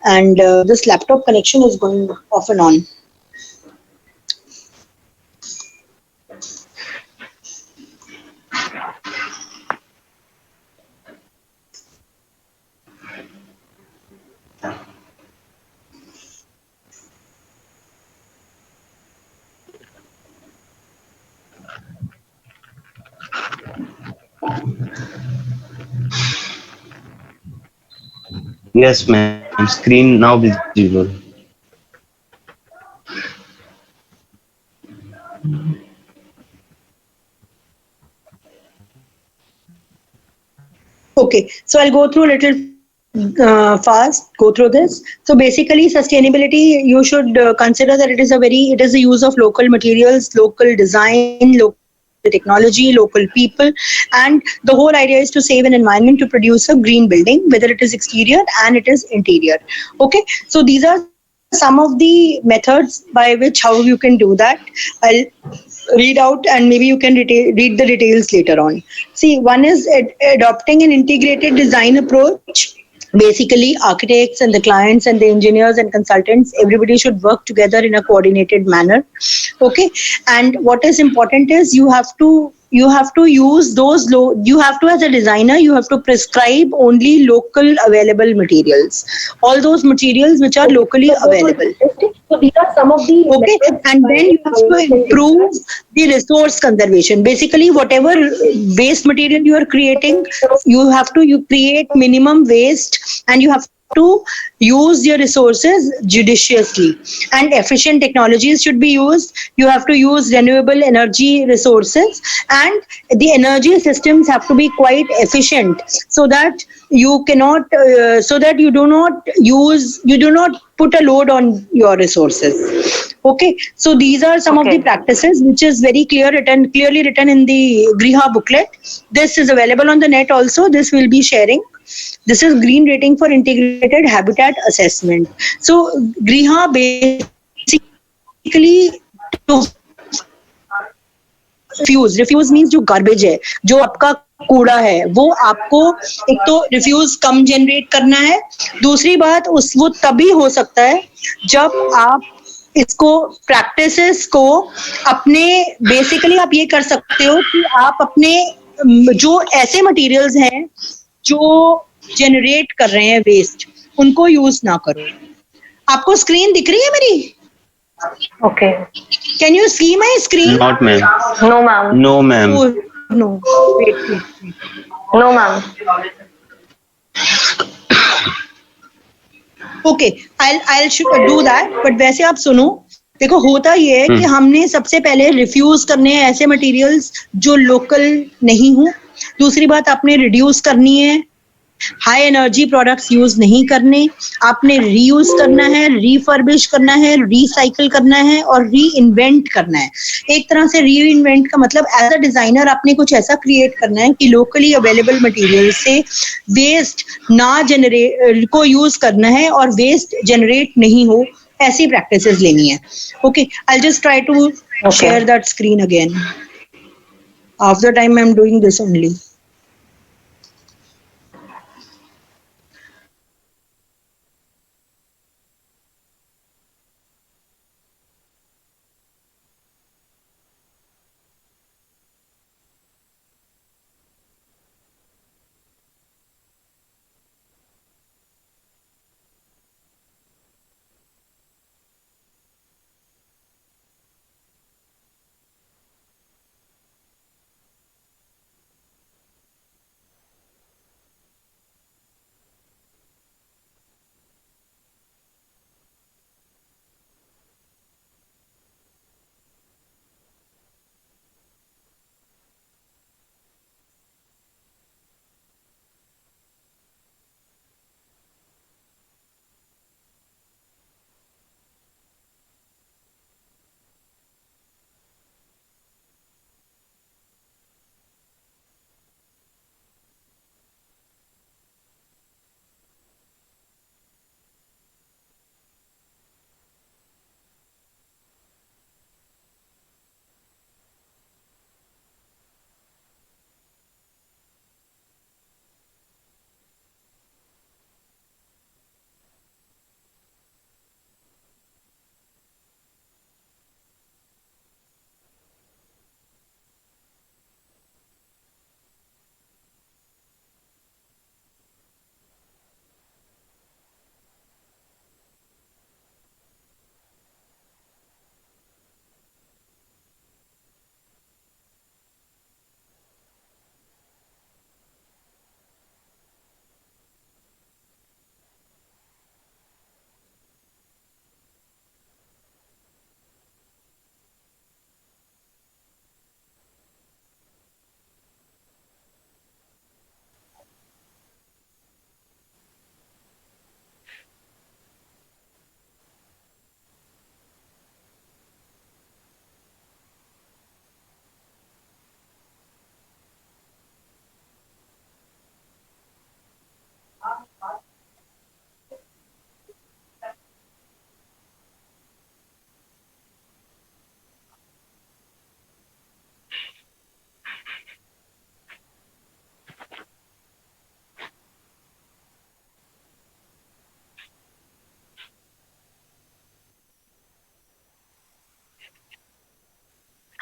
And this laptop connection is going off and on. Yes, ma'am. Screen now visible. Okay, so I'll go through a little fast, go through this. So basically, sustainability, you should consider that it is the use of local materials, local design, local technology, local people, and the whole idea is to save an environment to produce a green building, whether it is exterior and it is interior. Okay, so these are some of the methods by which how you can do that. I'll read out and maybe you can read the details later on. See, one is adopting an integrated design approach. Basically, architects and the clients and the engineers and consultants, everybody should work together in a coordinated manner. Okay, and what is important is you have to use you have to, as a designer, you have to prescribe only local available materials, all those materials which are locally available. So these are some of the Okay, methods and by then you which have to you can do improve that. the resource conservation. Basically, whatever waste material you are creating, you create minimum waste, and you have to use your resources judiciously, and efficient technologies should be used. You have to use renewable energy resources, and the energy systems have to be quite efficient, so that so that you do not put a load on your resources. Okay, so these are some of the Okay. practices which is very clearly written in the Griha booklet. This is available on the net also. This will be sharing. This is green rating for integrated habitat assessment. So Griha basically to refuse means जो garbage है, जो आपका कूड़ा है, वो आपको एक तो रिफ्यूज कम जनरेट करना है। दूसरी बात, उस वो तभी हो सकता है जब आप इसको प्रैक्टिसेस को अपने बेसिकली आप ये कर सकते हो कि आप अपने जो ऐसे मटेरियल्स हैं जो जनरेट कर रहे हैं वेस्ट, उनको यूज ना करो। आपको स्क्रीन दिख रही है मेरी? Okay. Can you see my screen? Not, ma'am. No, ma'am. No, ma'am. Oh no, wait. No, ma'am. Okay, I should do that, but वैसे आप सुनो। देखो, होता ये है कि हमने सबसे पहले रिफ्यूज करने हैं ऐसे मटेरियल्स जो लोकल नहीं हो। दूसरी बात, आपने रिड्यूस करनी है, हाई एनर्जी प्रोडक्ट्स यूज नहीं करने, आपने रीयूज करना है, रिफर्बिश करना है, रिसाइकिल करना है और री इन्वेंट करना है। एक तरह से री इन्वेंट का मतलब एज अ डिजाइनर आपने कुछ ऐसा क्रिएट करना है कि लोकली अवेलेबल मटेरियल से वेस्ट ना जनरेट को यूज करना है और वेस्ट जनरेट नहीं हो, ऐसी प्रैक्टिसेस लेनी है। Okay, I just try to share that screen again. Half the time I am doing this only.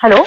Hello?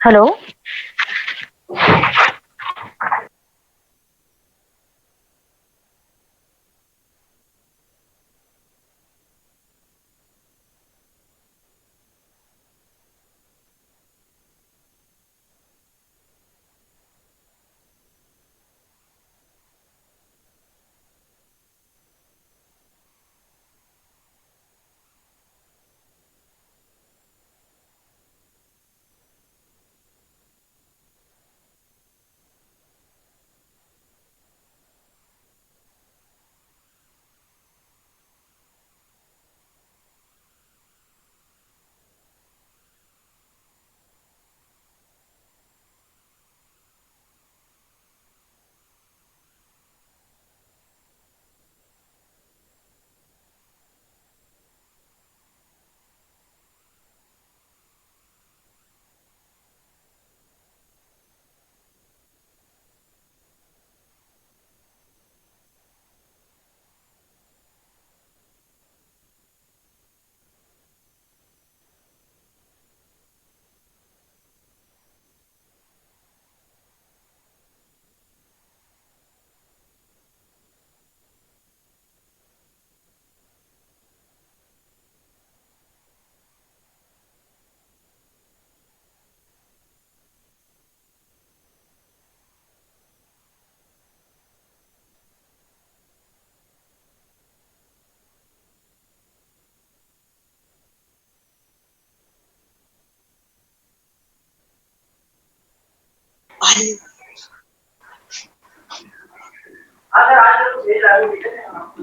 Hello?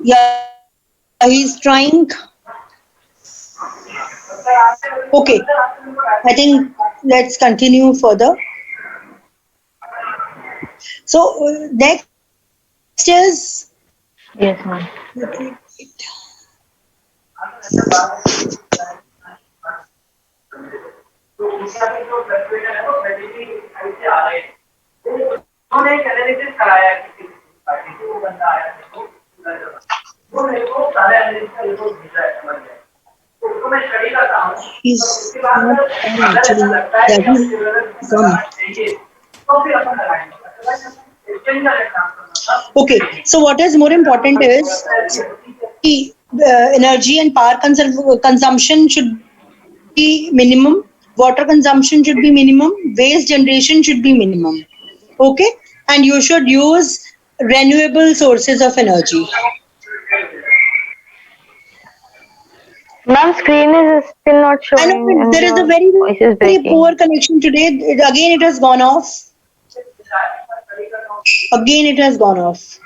Yeah, he's trying. Okay, I think let's continue further. So next is Yes, ma'am. he's not on actually. Does he come? Okay, so what is more important is the energy and power consumption should be minimum, water consumption should be minimum, waste generation should be minimum. Okay, and you should use renewable sources of energy. Ma'am, screen is still not I know showing and there is a your very, voice is very poor breaking. connection today. Again, it has gone off. Again, it has gone off.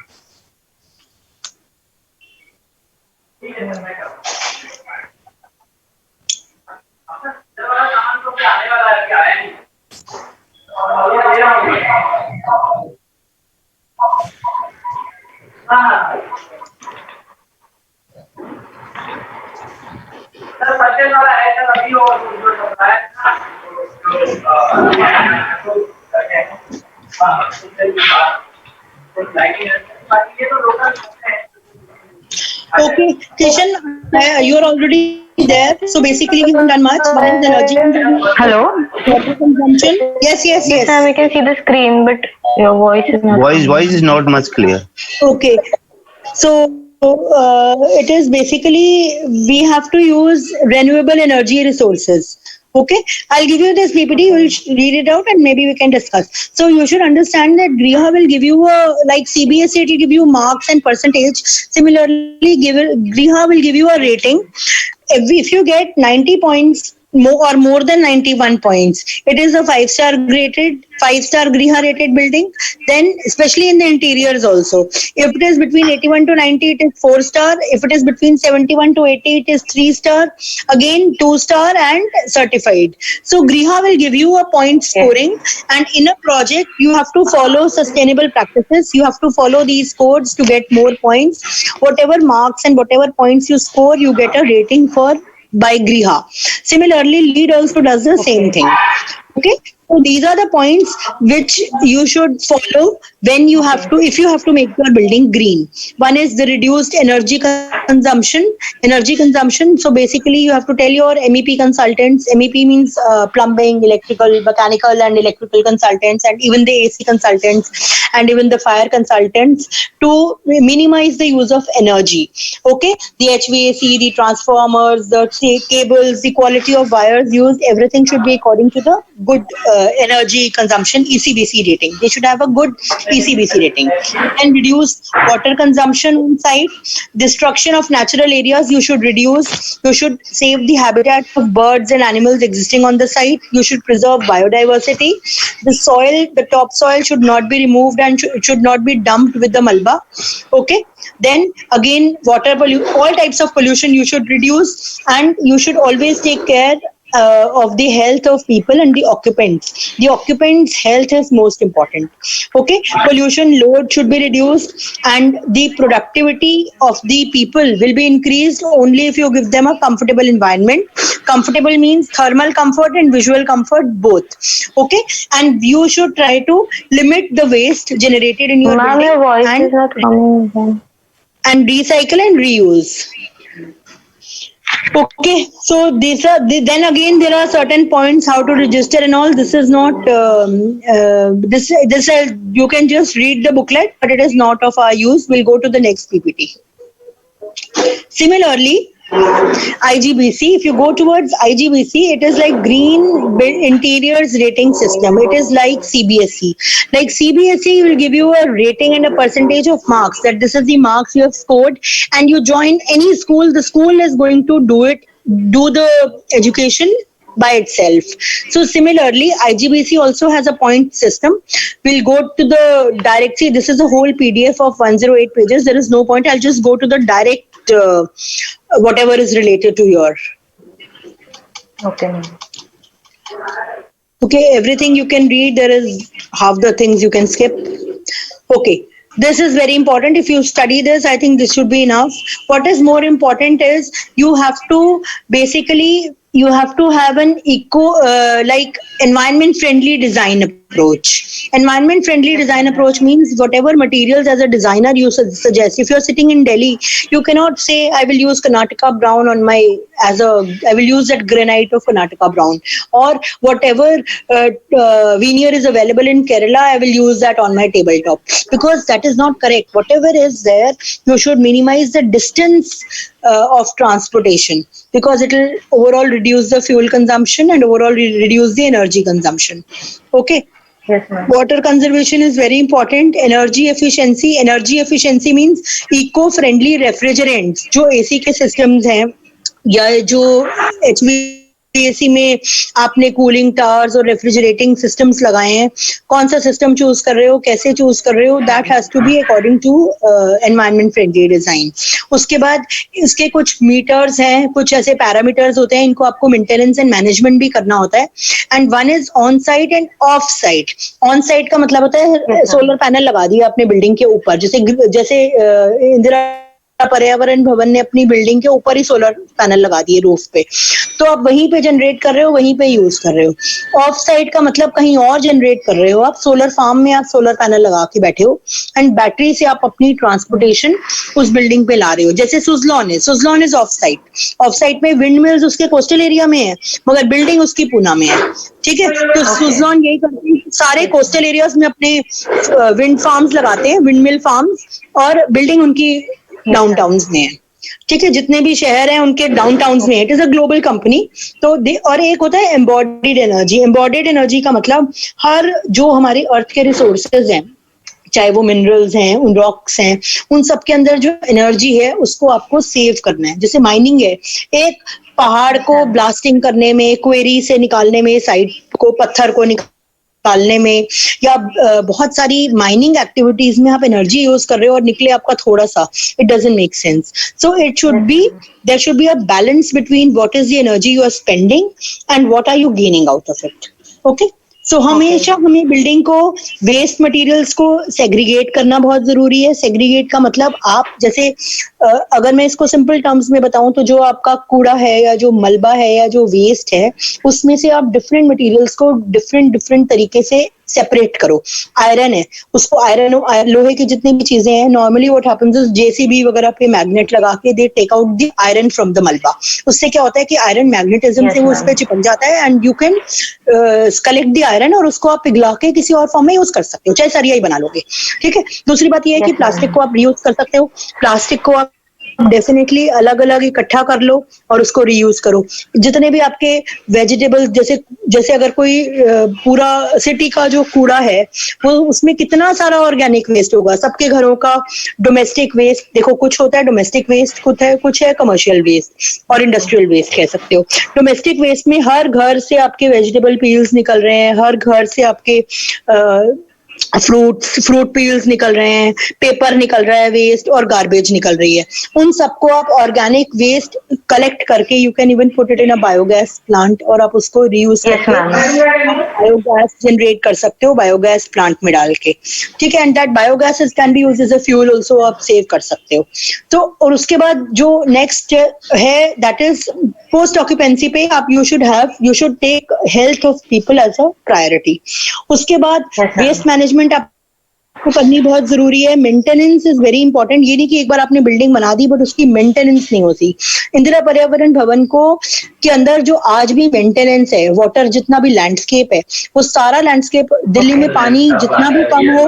Okay, Kishan, you're already there. So basically, we haven't done much. One is energy consumption, Hello? water consumption. Yes, yes, Yes, ma'am, yes. we can see the screen, but your voice is not Voice coming. is not much clear. Okay. So it is basically we have to use renewable energy resources. Okay, I'll give you this PPT. We'll read it out and maybe we can discuss. So you should understand that Griha will give you a like CBSE. It will give you marks and percentage. Similarly, Griha will give you a rating. If you get 90 points, more than 91 points. It is a 5-star Griha rated building. Then, especially in the interiors also, if it is between 81 to 90, it is 4-star. If it is between 71 to 80, it is 3-star. Again, 2-star and certified. So Griha will give you a point scoring, and in a project you have to follow sustainable practices. You have to follow these codes to get more points. Whatever marks and whatever points you score, you get a rating for by Griha. Similarly, LEED also does the same thing. Okay, so these are the points which you should follow when you have to, if you have to make your building green. One is the reduced energy consumption. So basically, you have to tell your MEP consultants. MEP means plumbing, electrical, mechanical, and electrical consultants, and even the AC consultants, and even the fire consultants, to minimize the use of energy. Okay, the HVAC, the transformers, the cables, the quality of wires used, everything should be according to the good energy consumption ECBC rating. They should have a good ECBC rating. And reduce water consumption on site. Destruction of natural areas you should reduce. You should save the habitat of birds and animals existing on the site. You should preserve biodiversity. The soil, the topsoil should not be removed and should not be dumped with the malba. Okay. Then again, water pollution, all types of pollution you should reduce, and you should always take care of the health of people and the occupants. The occupants' health is most important. Okay, pollution load should be reduced, and the productivity of the people will be increased only if you give them a comfortable environment. Comfortable means thermal comfort and visual comfort both. Okay, and you should try to limit the waste generated in your Ma'am, building, your voice is not coming again. and recycle and reuse. Okay, so these are then again there are certain points how to register and all. This is not this is, you can just read the booklet, but it is not of our use. We'll go to the next PPT. Similarly, IGBC, if you go towards IGBC, it is like Green Interiors Rating System. It is like CBSE. Like CBSE will give you a rating and a percentage of marks, that this is the marks you have scored, and you join any school, the school is going to do the education by itself. So similarly, IGBC also has a point system. We'll go to the direct, see this is a whole PDF of 108 pages. There is no point. I'll just go to the direct whatever is related to your. Okay. Okay, everything you can read. There is half the things you can skip. Okay. This is very important. If you study this, I think this should be enough. What is more important is you have to basically, you have to have an like environment friendly design approach. Environment friendly design approach means whatever materials as a designer you suggest. If you're sitting in Delhi, you cannot say I will use Karnataka brown on my, I will use that granite of Karnataka brown, or whatever veneer is available in Kerala, I will use that on my tabletop, because that is not correct. Whatever is there, you should minimize the distance of transportation, because it will overall reduce the fuel consumption and overall reduce the energy consumption. Okay. Yes, ma'am. Water conservation is very important. Energy efficiency means eco-friendly refrigerants. जो AC के systems हैं, या जो HVAC में आपने cooling towers और refrigerating systems लगाए हैं, कौन सा सिस्टम चूज कर रहे हो, कैसे चूज कर रहे हो, that has to be according to environment friendly design. उसके बाद इसके कुछ मीटर्स हैं, कुछ ऐसे पैरामीटर्स होते हैं, इनको आपको मेंटेनेंस एंड मैनेजमेंट भी करना होता है. And one is on site end of site. On site का मतलब होता है सोलर पैनल लगा दिया अपने बिल्डिंग के ऊपर, जैसे इंदिरा पर्यावरण भवन ने अपनी बिल्डिंग के ऊपर ही सोलर पैनल लगा दिए रूफ पे, तो आप वहीं पे जनरेट कर रहे हो, वहीं पे यूज कर रहे हो. ऑफ साइड का मतलब कहीं और जनरेट कर रहे हो, आप सोलर फार्म में आप सोलर पैनल लगा के बैठे हो, एंड बैटरी से आप अपनी ट्रांसपोर्टेशन उस बिल्डिंग पे ला रहे हो. जैसे Suzlon is of site. Of site में विंड मिल्स उसके कोस्टल एरिया में है, मगर बिल्डिंग उसकी पूना में है. ठीक है, तो सुजलॉन यही करते हैं, सारे कोस्टल एरियाज में अपने विंड फार्म्स लगाते हैं, विंड मिल फार्म्स, और बिल्डिंग उनकी डाउनटाउन्स में है. ठीक है, जितने भी शहर हैं उनके डाउनटाउन्स में. It is a global company. तो और एक होता है एम्बॉडीड एनर्जी. एम्बॉडीड एनर्जी का मतलब हर जो हमारे अर्थ के रिसोर्सेज हैं, चाहे वो मिनरल्स हैं, उन रॉक्स हैं, उन सब के अंदर जो एनर्जी है उसको आपको सेव करना है। जैसे माइनिंग है, एक पहाड़ को ब्लास्टिंग करने में, क्वेरी से निकालने में, साइड को पत्थर को निकालने में, या बहुत सारी माइनिंग एक्टिविटीज में आप एनर्जी यूज कर रहे हो और निकले आपका थोड़ा सा, it doesn't make sense. So it should be, there should be a balance between what is the energy you are spending and what are you gaining out of it. Okay, so हमेशा हमें building को, waste materials को segregate करना बहुत जरूरी है। Segregate का मतलब, आप जैसे अगर मैं इसको सिंपल टर्म्स में बताऊं तो जो आपका कूड़ा है या जो मलबा है या जो वेस्ट है, उसमें से आप डिफरेंट मटेरियल्स को डिफरेंट तरीके से सेपरेट करो। आयरन है, उसको आयरन, लोहे की जितनी भी चीजें हैं, normally what happens is JCB वगैरह पे मैग्नेट लगा के they take out the iron from the मलबा। उससे क्या होता है कि आयरन मैग्नेटिज्म से वो उस पर चिपक जाता है and you can collect the iron और उसको आप पिघला के किसी और फॉर्म में यूज कर सकते हो, चाहे सरिया ही बना लोगे। ठीक है, दूसरी बात ये है कि प्लास्टिक को आप रीयूज कर सकते हो। प्लास्टिक को आप डेफिनेटली अलग अलग इकट्ठा कर लो और उसको रीयूज करो। जितने भी आपके वेजिटेबल्स, जैसे अगर कोई पूरा सिटी का जो कूड़ा है, वो उसमें कितना सारा ऑर्गेनिक वेस्ट होगा, सबके घरों का डोमेस्टिक वेस्ट। देखो, कुछ होता है डोमेस्टिक वेस्ट, कुछ है कमर्शियल वेस्ट और इंडस्ट्रियल वेस्ट कह सकते हो। डोमेस्टिक वेस्ट में हर घर से आपके वेजिटेबल पील्स निकल रहे हैं, हर घर से आपके फ्रूट पील्स निकल रहे हैं, पेपर निकल रहा है वेस्ट, और गार्बेज निकल रही है। उन सबको आप ऑर्गेनिक वेस्ट कलेक्ट करके, you can even put it in a biogas plant और आप उसको रीयूज करके बायोगैस जनरेट कर सकते हो बायोगैस प्लांट में डाल के। ठीक है, and that biogas can be used as a fuel also, आप सेव कर सकते हो। तो और उसके बाद जो नेक्स्ट है, दैट इज पोस्ट ऑक्यूपेंसी पे आप you should take health of people as a priority. उसके बाद वेस्ट मैनेजमेंट आपको करनी बहुत जरूरी है। Maintenance is very important. ये नहीं कि एक बार आपने बिल्डिंग बना दी बट उसकी मेंटेनेंस नहीं होती। इंदिरा पर्यावरण भवन को के अंदर जो आज भी मेंटेनेंस है, वाटर जितना भी लैंडस्केप है, वो सारा लैंडस्केप, दिल्ली में पानी जितना भी कम हो,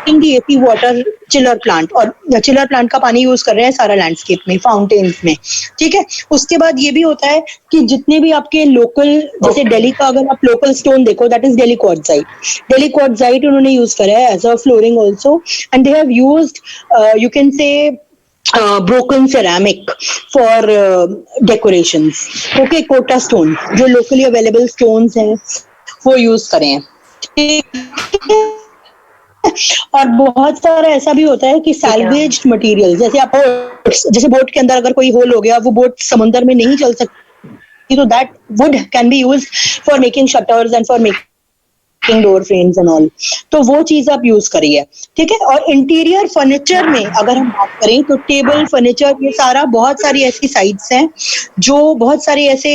एसी वाटर चिलर प्लांट, और चिलर प्लांट का पानी यूज कर रहे हैं सारा लैंडस्केप में, फाउंटेन्स में। ठीक है, उसके बाद ये भी होता है कि जितने भी आपके लोकल, जैसे दिल्ली का अगर आप लोकल स्टोन देखो, that is Delhi quartzite. Delhi quartzite उन्होंने यूज करा है as a flooring also, and they have used, you can say broken ceramic for decorations. Okay, Kota stone जो locally available stones हैं वो यूज करें हैं। और बहुत सारा ऐसा भी होता है कि सैल्वेज्ड मटेरियल, जैसे बोट के अंदर अगर कोई होल हो गया, वो बोट समुद्र में नहीं चल सकती, तो that would can be used for making shutters and for making door frames and all. तो वो चीज आप यूज करिए। ठीक है, और इंटीरियर फर्नीचर में अगर हम बात करें तो टेबल फर्नीचर, ये सारा, बहुत सारी ऐसी साइट्स हैं, जो बहुत सारे ऐसे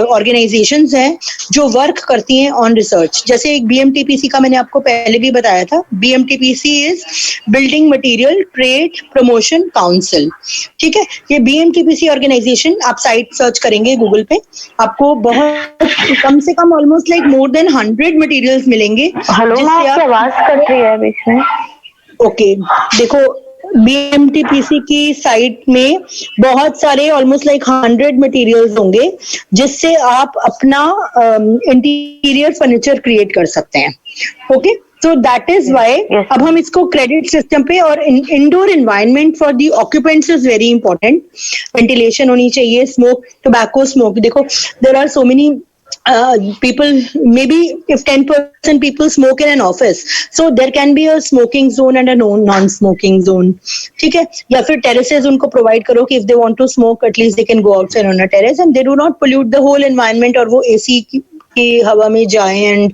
ऑर्गेनाइजेशंस हैं जो वर्क करती हैं ऑन रिसर्च। जैसे एक BMTPC का मैंने आपको पहले भी बताया था। BMTPC is building material trade promotion council. ठीक है, ये BMTPC ऑर्गेनाइजेशन, आप साइट सर्च करेंगे गूगल पे, आपको बहुत कम से कम almost like more than 100 material मिलेंगे। हेलो, आपकी आवाज कट रही है बीच में। ओके, देखो BMTPC की साइट में बहुत सारे ऑलमोस्ट लाइक 100 मटेरियल्स होंगे जिससे आप अपना इंटीरियर फर्नीचर क्रिएट कर सकते हैं। Okay, so that is why अब हम इसको क्रेडिट सिस्टम पे, और indoor environment for the occupants is very important. Ventilation होनी चाहिए, स्मोक, टोबैको स्मोक। देखो, there are so many people, maybe if 10% people smoke in an office, so there can be a smoking zone and a non-smoking zone. ठीक है, या फिर terraces उनको provide करो कि if they want to smoke, at least they can go outside on a terrace and they do not pollute the whole environment, और वो AC की हवा में जाए एंड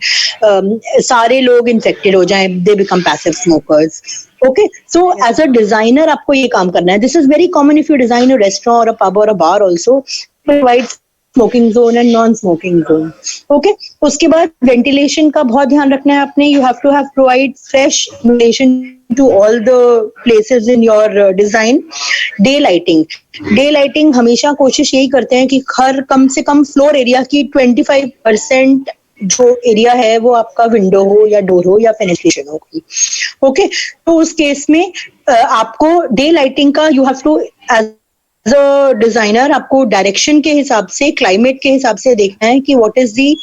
सारे लोग इन्फेक्टेड हो जाएं, they become passive smokers. Okay, so as a designer आपको ये काम करना है. This is very common if you design a restaurant or a pub or a bar also. Provide smoking zone and non smoking zone. Okay, उसके बाद ventilation का बहुत ध्यान रखना है आपने. You have to have provide fresh ventilation to all the places in your design. Day lighting हमेशा कोशिश यही करते हैं कि हर कम से कम फ्लोर एरिया की 25% जो एरिया है वो आपका विंडो हो या डोर हो या फेनेस्ट्रेशन हो. ओके, तो उस केस में आपको डे लाइटिंग का you have to a designer आपको डायरेक्शन के हिसाब से, क्लाइमेट के हिसाब से देखना है कि what is the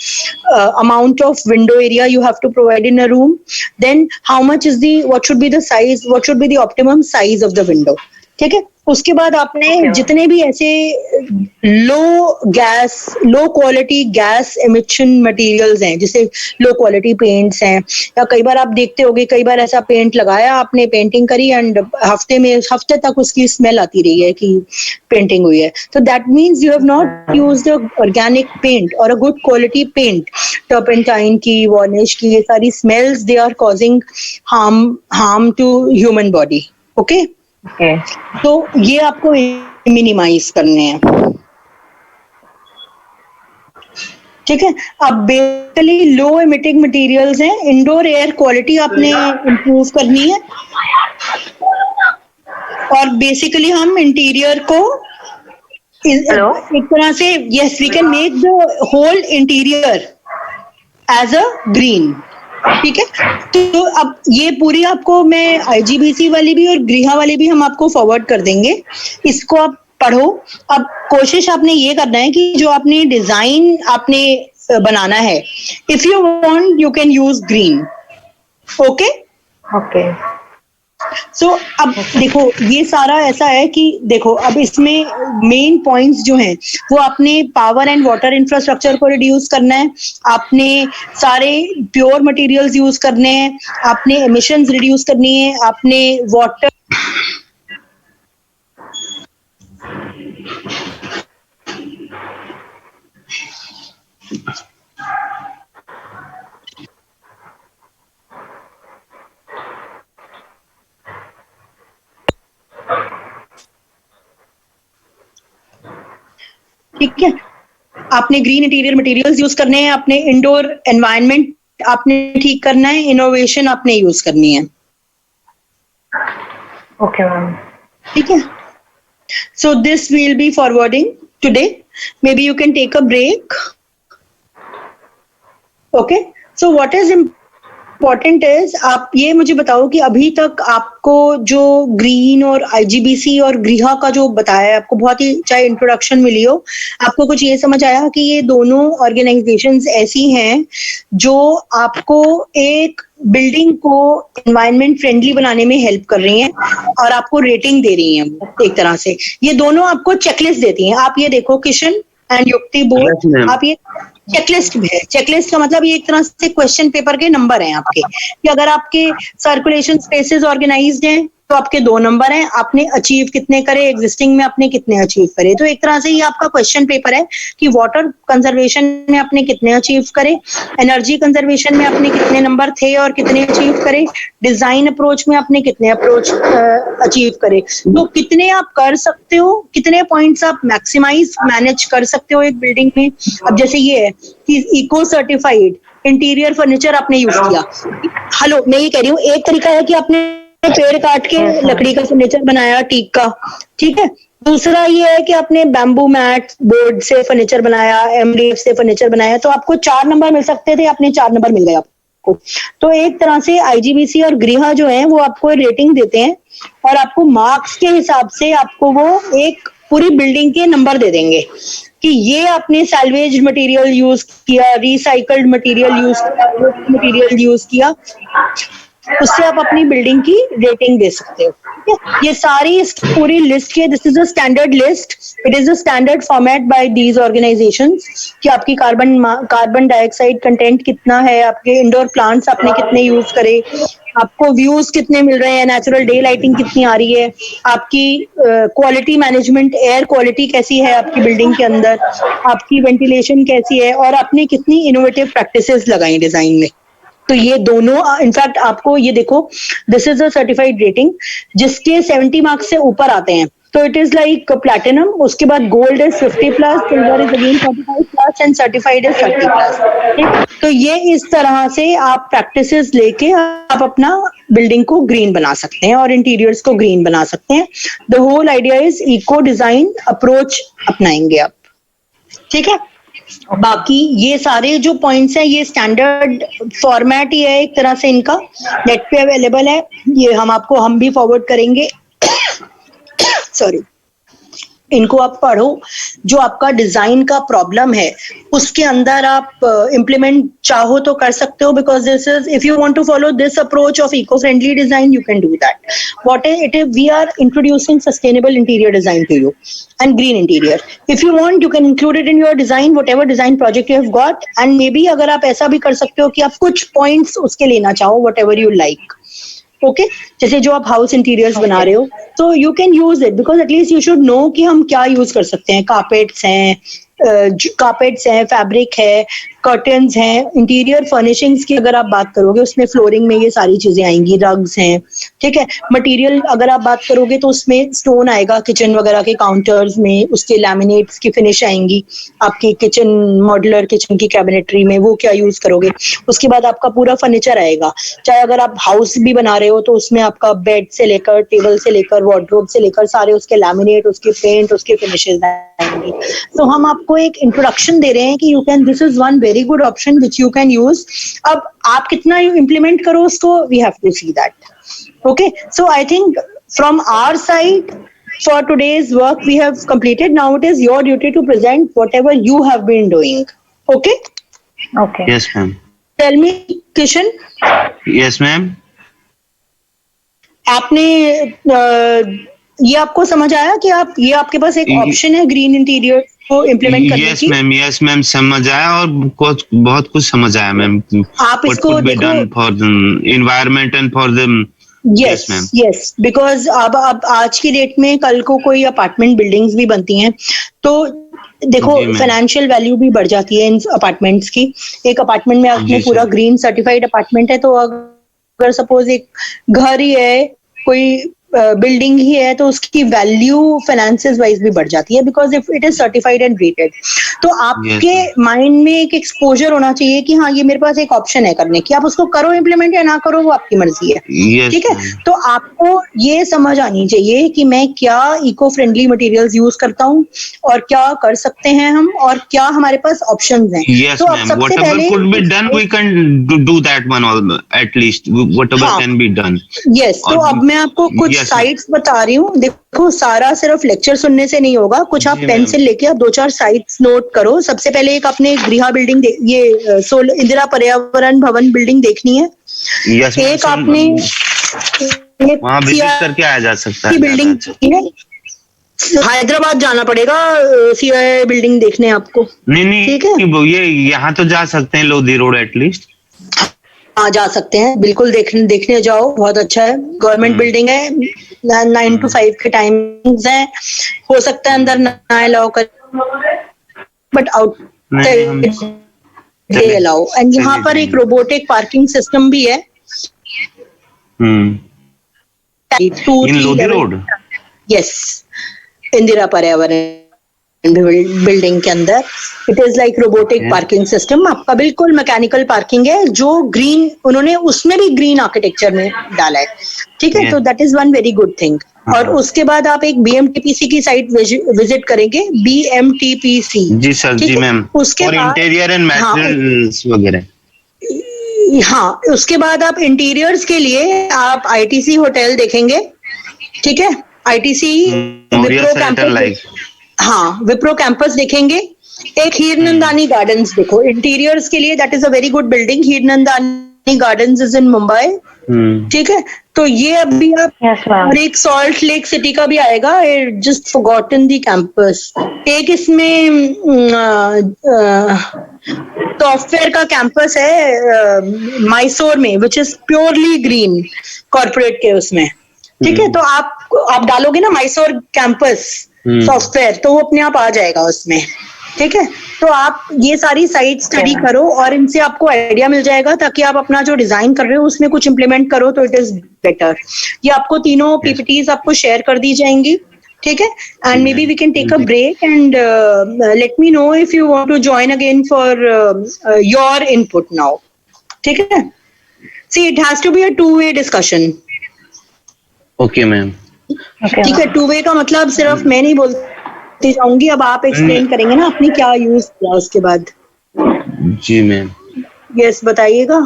amount of window area you have to provide in a room, then how much is the, what should be the size, what should be the optimum size of the window. ठीक है. उसके बाद आपने जितने भी ऐसे low quality gas emission materials हैं, जैसे लो क्वालिटी पेंट्स हैं, या कई बार आप देखते होगे, कई बार ऐसा पेंट लगाया आपने, पेंटिंग करी एंड हफ्ते तक उसकी स्मेल आती रही है कि पेंटिंग हुई है. तो that means you have not used organic paint और a good quality paint. Turpentine की, वार्निश की, ये सारी smells they are causing harm to human body. Okay. तो ये आपको मिनिमाइज करने हैं. ठीक है. अब बेसिकली लो एमिटिंग मटेरियल्स हैं. इंडोर एयर क्वालिटी आपने इंप्रूव करनी है, और बेसिकली हम इंटीरियर को एक तरह से, yes, we can make the whole interior as a green. ठीक है. तो अब ये पूरी आपको मैं IGBC वाली भी और गृहा वाली भी हम आपको फॉरवर्ड कर देंगे. इसको आप पढ़ो. अब कोशिश आपने ये करना है कि जो आपने डिजाइन आपने बनाना है, if you want you can use green. Okay. Okay. So अब देखो, ये सारा ऐसा है कि देखो, अब इसमें मेन पॉइंट्स जो हैं वो आपने पावर एंड वाटर इंफ्रास्ट्रक्चर को रिड्यूस करना है, आपने सारे प्योर मटेरियल्स यूज करने हैं, आपने एमिशंस रिड्यूस करनी है, आपने वाटर ठीक है. आपने ग्रीन इंटीरियर मटेरियल्स यूज करने हैं, आपने इंडोर एनवायरनमेंट आपने ठीक करना है, इनोवेशन आपने यूज करनी है. Okay ma'am. ठीक है. So this will be forwarding today. Maybe you can take a break. Okay. So what is important is, आप ये मुझे बताओ कि अभी तक आपको जो ग्रीन और IGBC और गृहा का जो बताया है, आपको बहुत ही चाहे इंट्रोडक्शन मिली हो, आपको कुछ ये समझ आया कि ये दोनों ऑर्गेनाइजेशंस ऐसी हैं जो आपको एक बिल्डिंग को एनवायरनमेंट फ्रेंडली बनाने में हेल्प कर रही हैं और आपको रेटिंग दे रही हैं. एक तरह से ये दोनों आपको चेकलिस्ट देती हैं. आप ये देखो, किशन एंड युक्ति बोर्ड, आप ये चेकलिस्ट है. चेकलिस्ट का मतलब ये एक तरह से क्वेश्चन पेपर के नंबर हैं आपके, कि अगर आपके सर्कुलेशन स्पेसेस ऑर्गेनाइज्ड हैं तो आपके 2 नंबर हैं, आपने अचीव कितने करे, एग्जिस्टिंग में आपने कितने अचीव करे. तो एक तरह से ये आपका क्वेश्चन पेपर है कि वाटर कंजर्वेशन में आपने कितने अचीव करे, एनर्जी कंजर्वेशन में आपने कितने नंबर थे और कितने अचीव करे, डिजाइन अप्रोच में आपने कितने अप्रोच अचीव करे. तो कितने आप कर सकते हो, कितने पॉइंट्स आप मैक्सिमाइज मैनेज कर सकते हो एक बिल्डिंग में. अब जैसे ये है कि इको सर्टिफाइड इंटीरियर फर्नीचर आपने यूज किया. हेलो, मैं ये कह रही हूँ, एक तरीका है कि आपने पेड़ काट के लकड़ी का फर्नीचर बनाया, टीक का. ठीक है. दूसरा ये है कि आपने बैम्बू मैट बोर्ड से फर्नीचर बनाया, MDF से फर्नीचर बनाया, तो आपको 4 नंबर मिल सकते थे, आपने 4 नंबर मिल गए आपको. तो एक तरह से IGBC और गृहा जो है वो आपको रेटिंग देते हैं और आपको मार्क्स के हिसाब से आपको वो एक पूरी बिल्डिंग के नंबर दे देंगे कि ये आपने सैल्वेज मटेरियल यूज किया, रिसाइकल्ड मटेरियल यूज किया, उससे आप अपनी बिल्डिंग की रेटिंग दे सकते हो. ठीक है. ये सारी इस पूरी लिस्ट के, this is a standard list, it is a standard format by these organisations कि आपकी कार्बन डाइऑक्साइड कंटेंट कितना है, आपके इंडोर प्लांट्स आपने कितने यूज करे, आपको व्यूज कितने मिल रहे हैं, नेचुरल डे लाइटिंग कितनी आ रही है, आपकी क्वालिटी मैनेजमेंट, एयर क्वालिटी कैसी है आपकी बिल्डिंग के अंदर, आपकी वेंटिलेशन कैसी है, और आपने कितनी इनोवेटिव प्रैक्टिसेस लगाई डिजाइन में. तो ये दोनों, इनफैक्ट आपको ये देखो, this is a certified rating जिसके 70 मार्क्स से ऊपर आते हैं. तो इट इज लाइक प्लैटिनम, उसके बाद gold is 50+, silver is again 45+ and certified is 30+. तो ये इस तरह से आप प्रैक्टिसेस लेके आप अपना बिल्डिंग को ग्रीन बना सकते हैं और इंटीरियर्स को ग्रीन बना सकते हैं. The whole idea is eco design approach अपनाएंगे आप. ठीक है. बाकी ये सारे जो पॉइंट्स हैं ये स्टैंडर्ड फॉर्मेट ही है एक तरह से, इनका नेट पे अवेलेबल है. ये हम भी फॉरवर्ड करेंगे. सॉरी. इनको आप पढ़ो, जो आपका डिजाइन का प्रॉब्लम है उसके अंदर आप इम्प्लीमेंट चाहो तो कर सकते हो, because this is, if you want to follow this approach of eco friendly design, you can do that. What it is, we are introducing sustainable interior design to you and green interior. If you want, you can include it in your design, whatever design project you have got, and maybe अगर आप ऐसा भी कर सकते हो कि आप कुछ points उसके लेना चाहो, whatever you like. ओके, जैसे जो आप हाउस इंटीरियर्स बना रहे हो, तो you can use it, because at least you should know कि हम क्या यूज कर सकते हैं. कार्पेट्स हैं, फैब्रिक है, कर्टन्स हैं. इंटीरियर फर्निशिंग्स की अगर आप बात करोगे, उसमें फ्लोरिंग में ये सारी चीजें आएंगी, रग्स हैं, ठीक है. मटेरियल अगर आप बात करोगे तो उसमें स्टोन आएगा, किचन वगैरह के काउंटर्स में उसके लैमिनेट्स की फिनिश आएंगी. आपकी किचन, मॉड्यूलर किचन की कैबिनेटरी में वो क्या यूज करोगे. उसके बाद आपका पूरा फर्नीचर आएगा, चाहे अगर आप हाउस भी बना रहे हो तो उसमें आपका बेड से लेकर, टेबल से लेकर, वार्डरोब से लेकर सारे उसके लैमिनेट, उसके पेंट, उसके फिनिशेस आएंगी. तो हम आपको एक इंट्रोडक्शन दे रहे हैं कि you can, this is one very good option which you can use. अब आप कितना इम्प्लीमेंट करो उसको, we have to see that. Okay, so I think from our side for today's work we have completed. Now it is your duty to present whatever you have been doing. Okay? Okay. Yes, ma'am. Tell me, Kishan. Yes, ma'am. आपने ये आपको समझ आया कि आप, ये आपके पास एक ऑप्शन है ग्रीन इंटीरियर को इम्प्लीमेंट करने Yes, की. ma'am. Yes, ma'am. समझ आया और बहुत कुछ समझ आया, मैम. आप What इसको could be देखो. done for the environment and for the Yes, ma'am. yes, because अब आज की डेट में कल को कोई अपार्टमेंट बिल्डिंग्स भी बनती हैं, तो देखो जी, ma'am. फाइनेंशियल वैल्यू भी बढ़ जाती है इन अपार्टमेंट्स की. एक अपार्टमेंट में आपने जी, पूरा sir. ग्रीन सर्टिफाइड अपार्टमेंट है, तो अगर सपोज एक घर ही है, कोई बिल्डिंग ही है, तो उसकी वैल्यू फाइनेंसेस वाइज भी बढ़ जाती है, because if it is certified and rated. तो आपके Yes, माइंड में एक एक्सपोजर होना चाहिए कि हाँ, ये मेरे पास एक ऑप्शन है करने की. आप उसको करो इम्प्लीमेंट या ना करो, वो आपकी मर्जी है. Yes, ठीक है, ma'am. तो आपको ये समझ आनी चाहिए कि मैं क्या इको फ्रेंडली मटेरियल्स यूज करता हूँ और क्या कर सकते हैं हम, और क्या हमारे पास ऑप्शंस हैं. Yes, तो अब ma'am. सबसे Whatever पहले could be done, we can do that one at least. Whatever हाँ. can be done. यस, तो और- अब मैं आपको कुछ Yes, ma'am. साइट्स बता रही हूँ. देखो, सारा सिर्फ लेक्चर सुनने से नहीं होगा, कुछ आप जी, पेंसिल ma'am. लेके आप 2-4 साइट्स नोट करो. सबसे पहले एक अपने गृह बिल्डिंग, ये सोल इंदिरा पर्यावरण भवन बिल्डिंग देखनी है. Yes, ma'am. एक आपने वहाँ विजिट CI करके आया जा सकता की है. बिल्डिंग ज्यादा अच्छा. हैदराबाद जाना पड़ेगा CI बिल्डिंग देखने आपको. नहीं ठीक है. कि वो ये यहाँ तो जा सकते हैं, लोधी रोड एटलीस्ट. हाँ, जा सकते हैं, बिल्कुल देखने जाओ, बहुत अच्छा है. गवर्नमेंट बिल्डिंग है, 9 to 5 के टाइमिंग्स हैं. हो सकता है अंदर ना अलाउ कर, बट आउट नहीं, हम दे अलाउ. एंड यहाँ चले पर एक जाएंगे. रोबोटिक पार्किंग सिस्टम भी है. इन 2-3 Lodhi level. Road. Yes, Indira पर्यावरण बिल्डिंग के अंदर it is like robotic Okay. Parking system. आपका बिल्कुल मैकेनिकल पार्किंग है, जो ग्रीन, उन्होंने उसमें भी ग्रीन आर्किटेक्चर में डाला है. ठीक है, Yeah. तो that is one very good thing. और हाँ. उसके बाद आप एक BMTPC की साइट विजिट करेंगे, BMTPC. जी सर, ठीक जी है? मैम. उसके और बाद इंटीरियर एंड हाँ, मटेरियल्स वगैरह. हाँ, उसके बाद आप इंटीरियर्स के लिए आप ITC होटल देखेंगे. ठीक है, ITC Maurya Wipro centre campus, like. हाँ, विप्रो कैंपस देखेंगे. एक हीरनंदानी गार्डन्स देखो इंटीरियर्स के लिए, that is a very good building. Hiranandani Gardens is in Mumbai. ठीक है, तो ये अभी आप, Yes, ma'am. और एक सॉल्ट लेक सिटी का भी आएगा, जस्ट फॉरगॉटन दी कैंपस. एक इसमें सॉफ्टवेयर का कैंपस है मैसूर में, which is purely green, corporate के उसमें. ठीक है, तो आप डालोगे ना मैसूर कैंपस सॉफ्टवेयर, तो वो अपने आप आ जाएगा उसमें. ठीक है, तो आप ये सारी साइट स्टडी करो और इनसे आपको आइडिया मिल जाएगा, ताकि आप अपना जो डिजाइन कर रहे हो उसमें कुछ इंप्लीमेंट करो, तो इट इज बेटर. ये आपको तीनों PPTs आपको शेयर कर दी जाएंगी. ठीक है, and maybe we can take a break and let me know if you want to join again for your input now. ठीक है, see it has to be a 2-way discussion. Okay ma'am. Okay, ठीक है, 2-way का मतलब सिर्फ मैं नहीं बोलती जाऊंगी, अब आप एक्सप्लेन करेंगे ना आपने क्या यूज किया उसके बाद. जी मैम. यस, बताइएगा,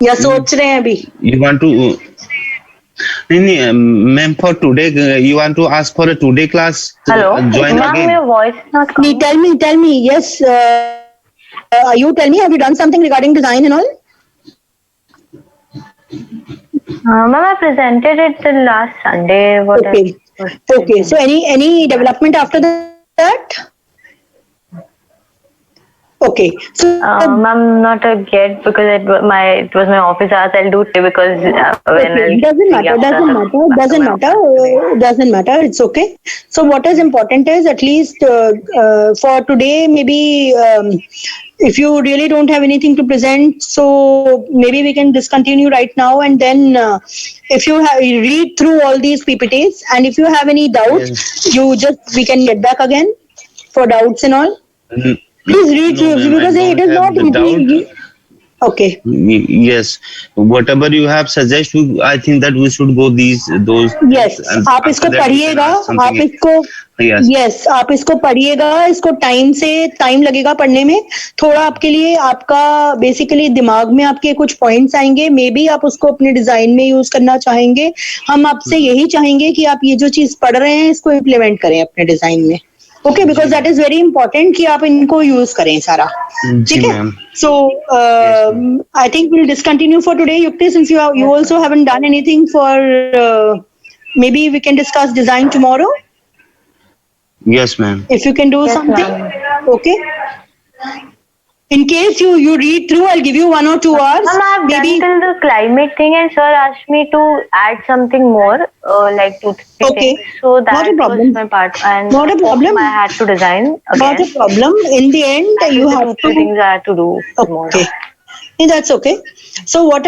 या सोच रहे हैं अभी? यू वांट टू नहीं ma'am for today you want to ask for a today class Hello, join ma'am, again. your voice is not coming. Tell me, yes. You tell me, have you done something regarding design and all? Ma'am, I presented it the last Sunday. What Okay. else? Okay. So any development after that? Okay. So Ma'am, not yet because it was my office hours. I'll do it because when okay. I'll Doesn't free after matter. Doesn't matter. It's okay. So what is important is at least for today, maybe if you really don't have anything to present, so maybe we can discontinue right now, and then if you read through all these PPTs, and if you have any doubts, we can get back again for doubts and all. Please read No, through ma'am, because I it don't is have not the doubt. easy. Okay. Yes, whatever you have suggest, I think that we should go those. Yes, and आप after इसको that we can पढ़िएगा, ask something आप else. इसको Yes. Yes आप इसको पढ़िएगा, इसको time लगेगा पढ़ने में, थोड़ा आपके लिए आपका बेसिकली दिमाग में आपके कुछ पॉइंट्स आएंगे, मे बी आप उसको अपने डिजाइन में यूज करना चाहेंगे. हम आपसे यही चाहेंगे कि आप ये जो चीज पढ़ रहे हैं इसको इम्प्लीमेंट करें अपने डिजाइन में. Okay, because that is very important कि आप इनको यूज करें सारा. जी ma'am. So I think we'll discontinue for today, Yukti, since you also haven't done anything for. Maybe we can discuss design tomorrow. Yes, ma'am. If you can do Yes, something, ma'am. okay. In case you read through, I'll give you 1 or 2 hours. Ma'am, I've Maybe done till the climate thing, and sir asked me to add something more, like 2-3 Okay. things. So Not a that was problem. my part, and Not a problem. I had to design not again. a problem. In the end, That you is the have 2-3 to. things I had to do tomorrow. Okay. Yeah, that's okay. So what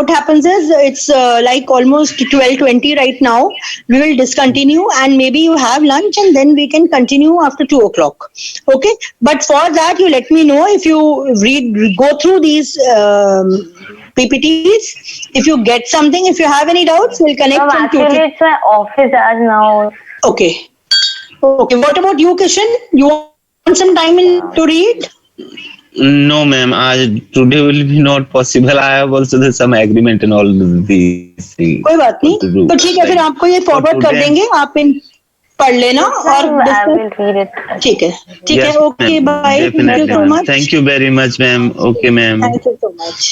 happens is it's like almost 12:20 right now. We will discontinue and maybe you have lunch and then we can continue after 2 o'clock. Okay. But for that, you let me know if you go through these PPTs. If you get something, if you have any doubts, we'll connect Ma'am, from 2 actually, to. it's my office hours now. Okay. Okay. What about you, Kishan? You want some time to read? No, ma'am. Today will be not possible. I have also some agreement and all these things. कोई बात नहीं, तो ठीक है, फिर आपको ये forward कर देंगे, आप इन पढ़ लेना और I will read it. ठीक है, ठीक है, okay, bye, thank you so much. Thank you very much, ma'am. Okay, ma'am. Thank you so much.